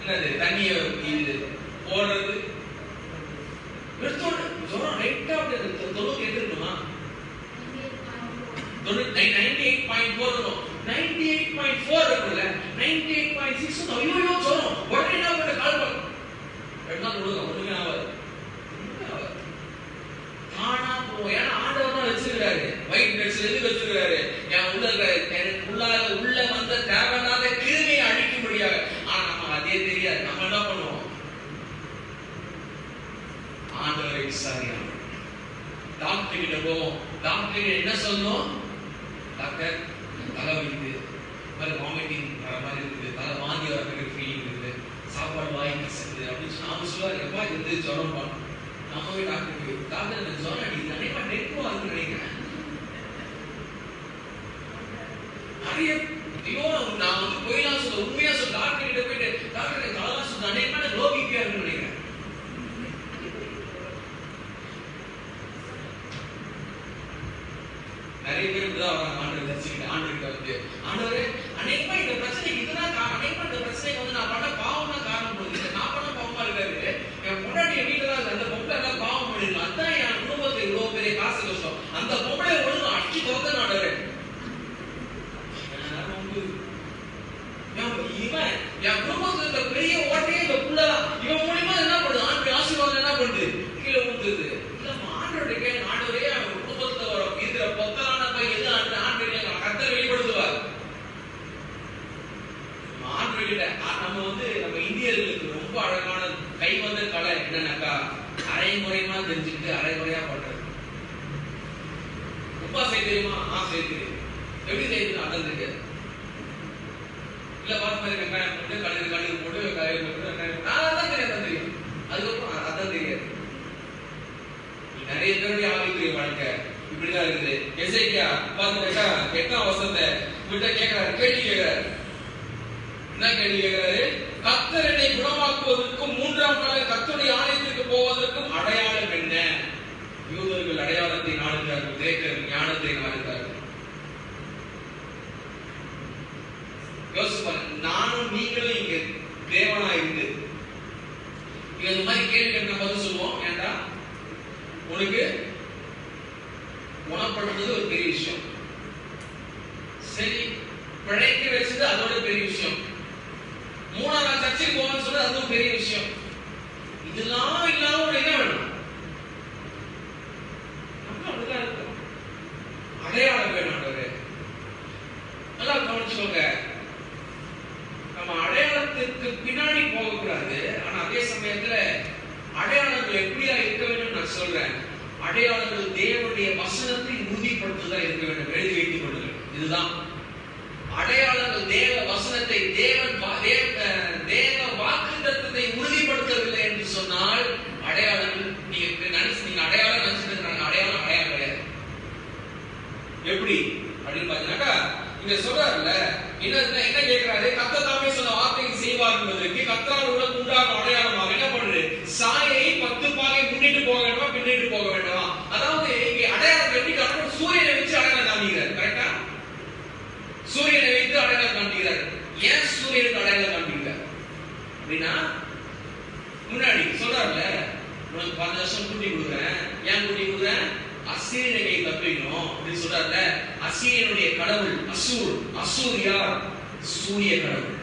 [SPEAKER 3] என்னது தண்ணிய போடுறது, ஜுரம் லைட்டா தொண்ணூத்தி எட்டுமா 98.4 இருக்கும். 98.4 இருக்குல்ல, 98.6 ஐயோ ஜுரம் உடனே என்ன பண்ண கால்வால் ரெண்டா கொடுங்க, ஒண்ணுமே ஆகாது. தானா போவோம். ஏன்னா ஆண்டவர் தான் வச்சிருக்காரு ஒயிட் பிளட் செல். எதுக்கு வச்சிருக்காரு? என் உள்ள வந்த தேவையில்லாத கிருமியை அழிக்கும்படியாக. ஆனா நம்ம அதே தெரியாது. நம்ம என்ன பண்ணுவோம், ஆண்டவரை விசாரியாம டாக்டர் கிட்ட போவோம். டாக்டர் என்ன சொல்லணும், டாக்டர் தலை வலிக்குது, வாமிட்டிங் வர மாதிரி இருக்குது, தலை வாந்தி வர மாதிரி ஃபீலிங் இருக்குது, சாப்பாடு வாய் கசக்குது அப்படின்னு சொல்லி நாம சொல்லுவாரு, எப்பா இது ஜுரம் பண்ணும். நம்ம போய் டாக்டர் எனக்கு ஜுரம் அடிக்குது, அனைவா நெருப்பா இருக்குன்னு நினைக்கிறேன். நிறைய ஐயோ நான் போயெல்லாம் சொல்ல, உண்மையா சொல்ல, டாக்டர் கிட்ட போயிட்டு டாக்டர் தலை சொல்ல அனைவா லோ பிபியா இருக்குன்னு நினைக்கிறேன். நிறைய பேர் இப்படிதான் ஆண்டவர் தரிசிக்கிட்டு ஆண்டவர்கிட்ட வந்து, ஆண்டவரே அநேகமா இந்த பிரச்சனைக்கு இதுதான் காரணம், அநேகமா இந்த பிரச்சனைக்கு வந்து நான் பண்ண பாவம் தான் காரணம் போகுது. நான் பண்ண பாவமா இருக்காரு, என் முன்னாடி என் வீட்டுல தான் அந்த பொம்பளை எல்லாம் பாவம் பண்ணிருக்கலாம், அதான் என் குடும்பத்துல இவ்வளவு பெரிய காசு கஷ்டம், அந்த பொம்பளை ஒழுங்கு அடிச்சு தோத்த ஆண்டவரே. இவன் என் குடும்பத்துல இந்த பெரிய ஓட்டையே இந்த புள்ளதான், இவன் மூலியமா என்ன பண்ணுது, ஆண்டு ஆசீர்வாதம் என்ன பண்ணுது, கீழே ஊத்துது. இல்ல ஆண்டவருடைய கேள்வி, ஆண்டவரே குடும்பத்துல இருக்கிற பொத்தலான பை எது ஆண்டு கர்த்தர் வெளிப்படுத்துவார். ஆண்டு நம்ம வந்து நம்ம இந்தியர்களுக்கு ரொம்ப அழகான கை வந்த கலை என்னன்னாக்கா, அரைமுறைமா தெரிஞ்சுக்கிட்டு அரைமுறையா பண்றது. உப்பா செய்ய தெரியுமா? செய்ய தெரியும். எப்படி செய்யுது? அதான் தெரியாது. இல்ல பாஸ்மதி வெங்காயம் போட்டு கடுகு போட்டு வெங்காயம் போட்டு வெங்காயம் அதான் தெரியும். அதுக்கப்புறம் அதான் தெரியாது. நிறைய பேருடைய ஆவிக்குரிய வாழ்க்கை இப்படிதான் இருக்குது. எசேக்கியா பாத்தீங்கன்னா 8ஆம் வசனத்தை விட்ட கேட்கிறாரு, கேள்வி கேட்கிறாரு. என்ன கேள்வி கேட்கிறாரு? கர்த்தர் என்னை குணமாக்குவதற்கும் 3ஆம் நாள் கர்த்தருடைய ஆலயத்திற்கு போவதற்கும் அடையாளம் என்ன? யூதர்கள் அடையாளத்தை நாடுகிறார்கள், கிரேக்கர்கள் ஞானத்தை நாடுகிறார்கள். யோசிப்பாங்க, நானும் நீங்களும் இங்க தேவனா இருந்து இந்த மாதிரி கேள்வி கேட்க பதில் சொல்லுவோம். ஏண்டா உனக்கு குணப்படுறது ஒரு பெரிய விஷயம், சரி பிழைக்க வச்சது அதோட பெரிய விஷயம், 3ஆம் நாள் சர்ச்சைக்கு போவான்னு சொல்றது அதுவும் பெரிய விஷயம். இதெல்லாம் இல்லாம ஒரு என்ன வேணும்? அப்படிதான் இருக்கும். அடையாளம் வேணும். நல்லா கவனிச்சுக்கோங்க, நம்ம அடையாளத்திற்கு பின்னாடி போகக்கூடாது. ஆனா அதே சமயத்துல அடையாளங்கள் எப்படியா இருக்க வேண்டும் நான் சொல்றேன். அடையாளங்கள் தேவனுடைய வசனத்தை உறுதிப்படுத்துதா இருக்க வேண்டும். எழுதி வைத்துக் கொள்ளுங்கள். இதுதான் அடையாளங்கள். தேவ வசனத்தை தேவ வாக்குத்தத்தத்தை உறுதிப்படுத்தவில்லை என்று சொன்னால் அடையாளங்கள் நீங்க அடையாளம் நினைச்சிட்டு அடையாளம் கிடையாது. எப்படி அப்படின்னு பாத்தீங்கன்னாக்கா இங்க சொல்றாருல்ல, என்ன கேட்கிறாரு? கர்த்தர் தாமே சொன்ன வார்த்தையை செய்வார் என்பதற்கு கர்த்தரால் உனக்கு உண்டாகும் அடையாளமாக என்ன பண்றது? சாயை 10 பாகை முன்னிட்டு போக வேண்டுமா பின்னிட்டு போக வேண்டுமா? அதாவது இங்க அடையாளம் எப்படி காட்டணும்? சூரியனை வச்சு அடையாளம் காண்பிக்கிறார். கரெக்டா? சூரியனை வைத்து அடையாளம் காண்பிக்கிறார். ஏன் சூரியனுக்கு அடையாளம் காண்பிக்கிறார்? அப்படின்னா முன்னாடி சொல்றாருல, உனக்கு 15 வருஷம் கூட்டி கொடுக்குறேன். ஏன் கூட்டி கொடுக்குறேன்? அசீரியனை கை தப்பிக்கணும் அப்படின்னு சொல்றாருல. அசீரியனுடைய கடவுள் அசூர். அசூர் யார்? சூரிய கடவுள்.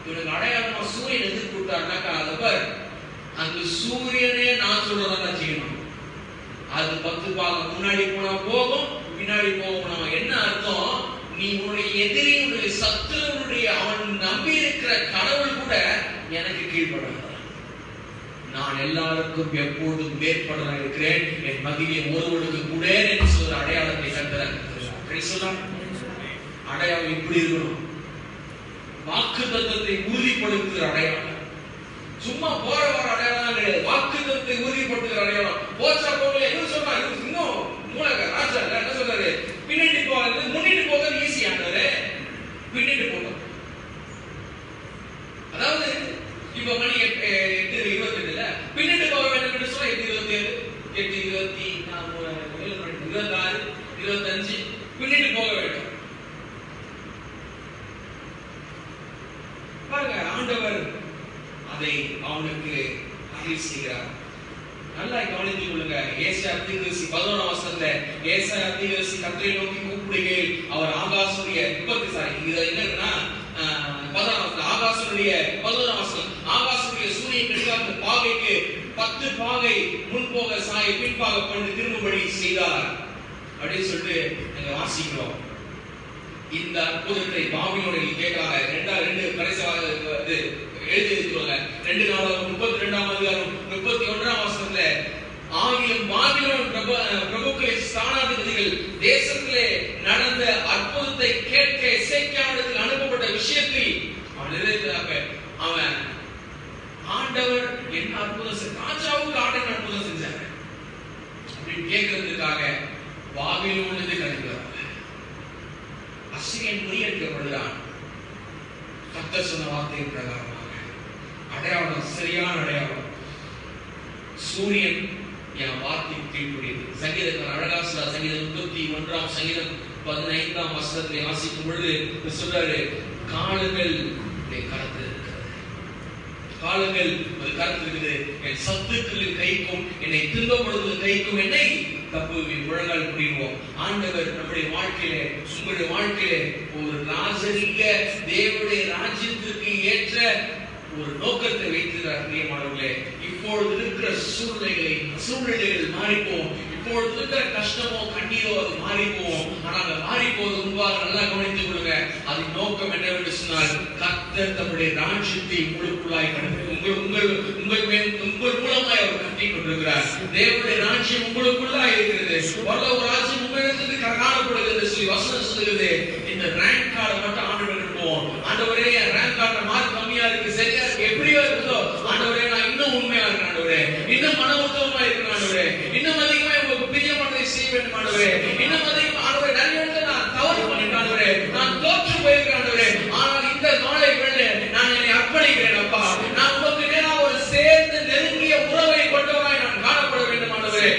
[SPEAKER 3] இவனுக்கு அடையாளமா சூரியன் எதிர்த்து கொடுத்தாருனாக்கா அதை பார், அந்த சூரியனே நான் சொல்றதான் செய்யணும். அது 10 பாகம் முன்னாடி போனா போகும், பின்னாடி போகணும். என்ன அர்த்தம்? நீ உன்னுடைய எதிரியுடைய சத்துருடைய அவன் நம்பி இருக்கிற கடவுள் கூட எனக்கு கீழ்படாத. நான் எல்லாருக்கும் எப்போதும் மேற்பட இருக்கிறேன். என் மகிமை ஒருவனுக்கு கூட என்று சொல்ற அடையாளத்தை கட்டுறாங்க. அடையாளம் இப்படி இருக்கணும். வாக்கு தத்தத்தை உறுதிப்படுத்துகிற அடையாளம். சும்மா போற வர அடையாளம் கிடையாது. வாக்கு தத்தத்தை உறுதிப்படுத்துகிற அடையாளம். போச்சா போகல என்ன சொல்றா? இன்னும் மூலக ராஜா என்ன சொல்றாரு? பின்னாடி போறது முன்னிட்டு போகிறது ஈஸியானது. பின்னிட்டு போகும். அதாவது இப்ப மணி 8:28 பின்னிட்டு போக வேண்டும் என்று சொல்ல 8:27 8:26 25 பின்னிட்டு போக வேண்டும். பாருங்க, ஆண்டவர் அதை அவனுக்கு அருள் செய்கிறார். நல்லா கவனித்துக் கொள்ளுங்க. ஏசாயா தீர்க்கதரிசி 11ஆம் வசனத்துல ஏசாயா தீர்க்கதரிசி கர்த்தரை நோக்கி கூப்பிடுகையில் அவர் ஆகாசனுடைய இது என்னன்னா 11ஆம் வசனம் ஆகாசனுடைய 11ஆம் வசனம் ஆகாசனுடைய சூரியன் கடிகாரத்து பாகைக்கு 10 பாகை முன்போக சாய பின்பாக பண்ணி திரும்பும்படி செய்தார் அப்படின்னு சொல்லிட்டு நாங்க வாசிக்கிறோம். இந்த அற்புதத்தை பாபிலோனில் கேட்காங்க. 2 கடைசியாக எழுதி இருக்கிறாங்க. 2 நாளாகவும் 32ஆம் அதிகாரம் 31ஆம் வசனத்துல ஆகிலும் பாபிலோன் பிரபுக்களை ஸ்தானாதிபதிகள் தேசத்திலே நடந்த அற்புதத்தை கேட்க எசேக்கியாவிடத்தில் அனுப்பப்பட்ட விஷயத்தை அவன் நிறைவேற்றாக அவன் ஆண்டவர் என்ன அற்புதம் ராஜாவுக்கு ஆண்டவர் அற்புதம் செஞ்சாங்க அப்படின்னு கேட்கறதுக்காக பாபிலோனிலிருந்து கழிக்கிறாங்க. அசீரியன் முறியடிக்கப்படுகிறான். கர்த்தர் சொன்ன வார்த்தையின் பிரகாரமாக அடையாளம், சரியான அடையாளம். சூரியன் என் வார்த்தைக்கு கீழ்ப்படியது. சங்கீதக்காரன் அழகா சொல்றார். சங்கீதம் 31ஆம் சங்கீதம் 15ஆம் வசனத்தை வாசிக்கும் பொழுது சொல்றாரு, காலங்கள் கருத்து இருக்கிறது. காலங்கள் ஒரு கருத்து இருக்குது. என் சத்துக்களின் கைக்கும் என்னை துன்பப்படுவது கைக்கும் என்னை தப்பு முழங்கால் புரிவோம். ஆண்டவர் நம்முடைய வாழ்க்கையிலே உங்களுடைய வாழ்க்கையிலே ஒரு ராஜரீக தேவனுடைய ராஜ்யத்திற்கு ஏற்ற ஒரு நோக்கத்தை வைத்திருக்கிறார். பிரியமானவர்களே, இப்பொழுது இருக்கிற சூழ்நிலைகள் மாறிப்போம். இப்பொழுது இருக்கிற கஷ்டமோ கண்ணீரோ அது மாறிப்போம். ஆனால் மாறி போவது முன்பாக நல்லா கவனித்துக் கொள்ளுங்க. அதன் நோக்கம் என்னவென்று சொன்னால், கர்த்தர் தம்முடைய ராஜ்யத்தை உங்களுக்குள்ளாய் உங்கள் மூலமாய் அவர் கட்டி கொண்டிருக்கிறார். தேவனுடைய ராஜ்யம் உங்களுக்குள்ளாய் இருக்கிறது. ஒரு ராஜ்யம் உங்களிடத்திற்கு காணப்படுகிறது சொல்லி வசனம் சொல்லுகிறது. இந்த ரேங்க் கார்டை மட்டும் ஆண்டவர் எடுப்போம். ஆண்டவரே, என் ரேங்க் கார்டு மார்க் கம்மியா இருக்கு, சரியா இருக்கு, எப்படியோ இருக்குதோ ஆண்டவரே, நான் இன்னும் உண்மையா இருக்கேன் ஆண்டவரே, இன்னும் மன உத்தமமா இருக்கேன் ஆண்டவரே, இன்னும் அதிகமா உங்களுக்கு பிரியமானதை செய்ய வேண்டும் ஆண்டவரே, இன்னும் அதிகமா ஆண்டவரே, நிறைய இடத்துல நான் தவறு பண்ணிட்டேன் ஆண்டவரே, நான் தோற்று போயிருக்கேன் ஆண்டவரே, ஆனால் இந்த நாளை வேளை நான் என்னை அர்ப்பணிக்கிறேன் அப்பா. நான் உங்களுக்கு நேராக ஒரு சேர்ந்து நெருங்கிய உறவை கொண்டவராய் நான் காணப்பட வேண்டும் ஆண்டவரே.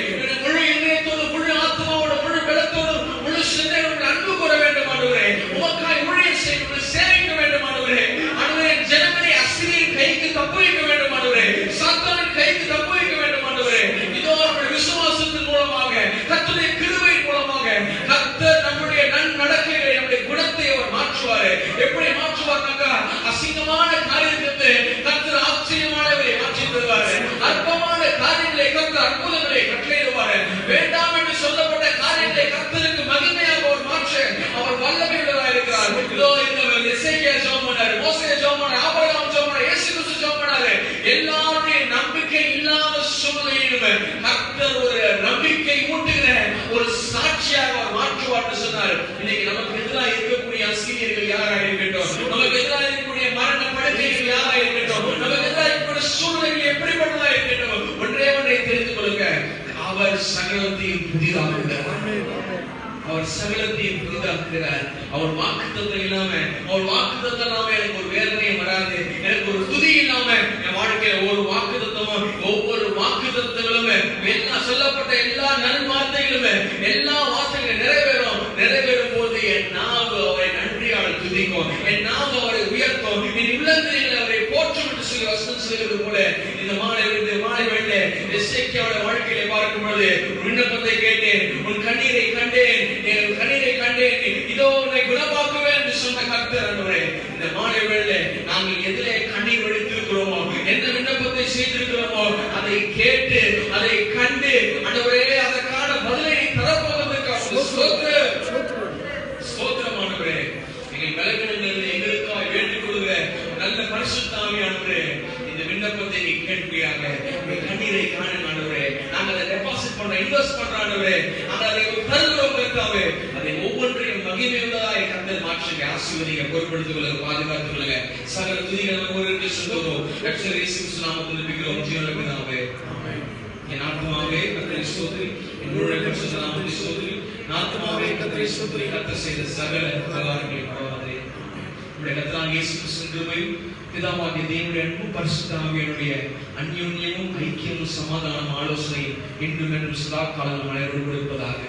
[SPEAKER 3] முழு இதயத்தோடு, முழு ஆத்மாவோடு, முழு பலத்தோடு, முழு சிந்தையோடு அன்பு கூற வேண்டும் ஆண்டவரே. உமக்காய் ஊழியம் செய்ய சேமிக்க வேண்டும் ஆண்டவரே. ஆண்டவரே, ஜனங்களை அசீரியன் கைக்கு தப்புவிக்க வேண்டும் ஆண்டவரே. சாத்தானின் கைக்கு தப்புவிக்க வேண்டும் ஆண்டவரே. இதோ நம்முடைய விசுவாசத்தின் மூலமாக, கர்த்தருடைய கிருபையின் மூலமாக கர்த்தர் நம்முடைய நடக்கைகளை, நம்முடைய குணத்தை அவர் மாற்றுவார். எப்படி மாற்றுவார்னாக்கா, அசிங்கமான காரியத்தை கர்த்தர் ஆச்சரியமானவரை மாற்றி தருவார். அற்பமான காரியங்களை கர்த்தர் அற்புதங்களை கட்டளையிடுவார். வேண்டாம் என்று சொல்லப்பட்ட காரியத்தை கர்த்தருக்கு மகிமையாக அவர் மாற்ற அவர் வல்லமை உள்ளவராக இருக்கிறார். இதோ இந்த எசேக்கியா ஜெபம் பண்ணாரு, மோசே ஜெபம் பண்ணாரு, ஆபிரகாம் ஜெபம் பண்ணாரு, இயேசு கிறிஸ்து ஜெபம் பண்ணாரு. எல்லாருடைய நம்பிக்கை இல்லாத சூழ்நிலையிலும் கர்த்தர் ஒரு நம்பிக்கை ஊட்டுகிற ஒரு சாட்சியாக அவர் மாற்றுவார்னு சொன்னார். இன்னைக்கு நமக்கு எதிராக இருக்கக்கூடிய அசீரியர்கள் யாராக இருக்கட்டும், நமக்கு எதிராக இருக்கக்கூடிய மரண படுக்கைகள் யாராக இருக்கட்டும், நமக்கு எதிராக இருக்கக்கூடிய சூழ்நிலைகள் எப்படிப்பட்டதா இருக்கட்டும், ஒன்றே ஒன்றை தெரிந்து கொள்ளுங்க, அவர் சகலத்தையும் புதிதாக்குகிறார். அவர் சகலத்தையும் புதிதாக்குகிறார். அவர் வாக்குத்தத்தம் இல்லாம, அவர் வாக்குத்தத்தம் இல்லாம எனக்கு ஒரு வேதனையும் வராது, எனக்கு ஒரு துதி இல்லாம என் வாழ்க்கையில ஒரு வாக்குத்தத்தமும் ஒவ்வொரு வாக்குத்தத்தங்களும் எல்லாம் சொல்லப்பட்ட எல்லா நல்வார்த்தைகளும் எல்லா வார்த்தைகளும் நிறைவேறும் போது என் நாவு அவரை நன்றியால் துதிக்கும், என் நாவு அவரை உயர்த்தும். செய்யணும், என் உள்ளங்களில் அவரை போற்றும் என்று சொல்லி வசனம் சொல்கிறது போல இந்த மாலை வேளை எசேக்கியாவோட வாழ்க்கையிலே பார்க்கும் பொழுது விண்ணப்பத்தை கேட்டேன், உன் கண்ணீரை கண்டேன், என் கண்ணீரை கண்டேன், இதோ உன்னை குணமாக்குவேன் என்று சொன்ன கர்த்தர். ஆண்டவரே, இந்த மாலை வேளை நாங்கள் எதிலே கண்ணீர் வடித்திருக்கிறோமோ, எந்த விண்ணப்பத்தை செய்திருக்கிறோமோ அதை கேட்டு அதை கண்டு ஆண்டவரே அதற்கான பதிலை தரப்போவதற்காக ஸ்தோத்திரமானவரே. எங்கள் பலவீனங்களில் எங்களுக்காக வேண்டிக் கொள்கிற நல்ல பரிசுத்த ஆவியானவரே, இந்த விண்ணப்பத்தை நீ கேட்பீராக. எங்கள் கண்ணீரை காண ஆண்டவரே, நாங்கள் அதை டெபாசிட் பண்ற இன்வெஸ்ட் பண்ற ஆண்டவரே, நாங்கள் அதை தருகிறோம் கர்த்தாவே. அதை ஒவ்வொன்றையும் மகிமையுள்ளதாய் கர்த்தர் மாற்றி ஆசீர்வதிங்க, பொறுப்படுத்திக் கொள்ளுங்க, பாதுகாத்துக் கொள்ளுங்க. சகல துதிகளை ஒருவருக்கு சொல்லுகிறோம். ரட்சகர் இயேசு கிறிஸ்து நாமத்தில் ஜெபிக்கிறோம் ஜீவனுள்ள பிதாவே. என் ஆத்மாவே கர்த்தரை ஸ்தோத்திரி, என்னுடைய பரிசுத்த நாமத்தை ஸ்தோத்திரி. ஆத்மாவே கர்த்தரை ஸ்தோத்திரி, கர்த்தர் செய்த சகல உபகாரங்களை மறவாதே. நம்முடைய கர்த்தராகிய இயேசு கிறிஸ்துவின் கிருபையும் பிதாவாகிய தேவனுடைய அன்பும் பரிசுத்த ஆவியானுடைய அந்யோன்யமும் ஐக்கியமும் சமாதானம் ஆலோசனையும் இன்றும் என்றும் சதா காலம் அனைவரோடு இருப்பதாக.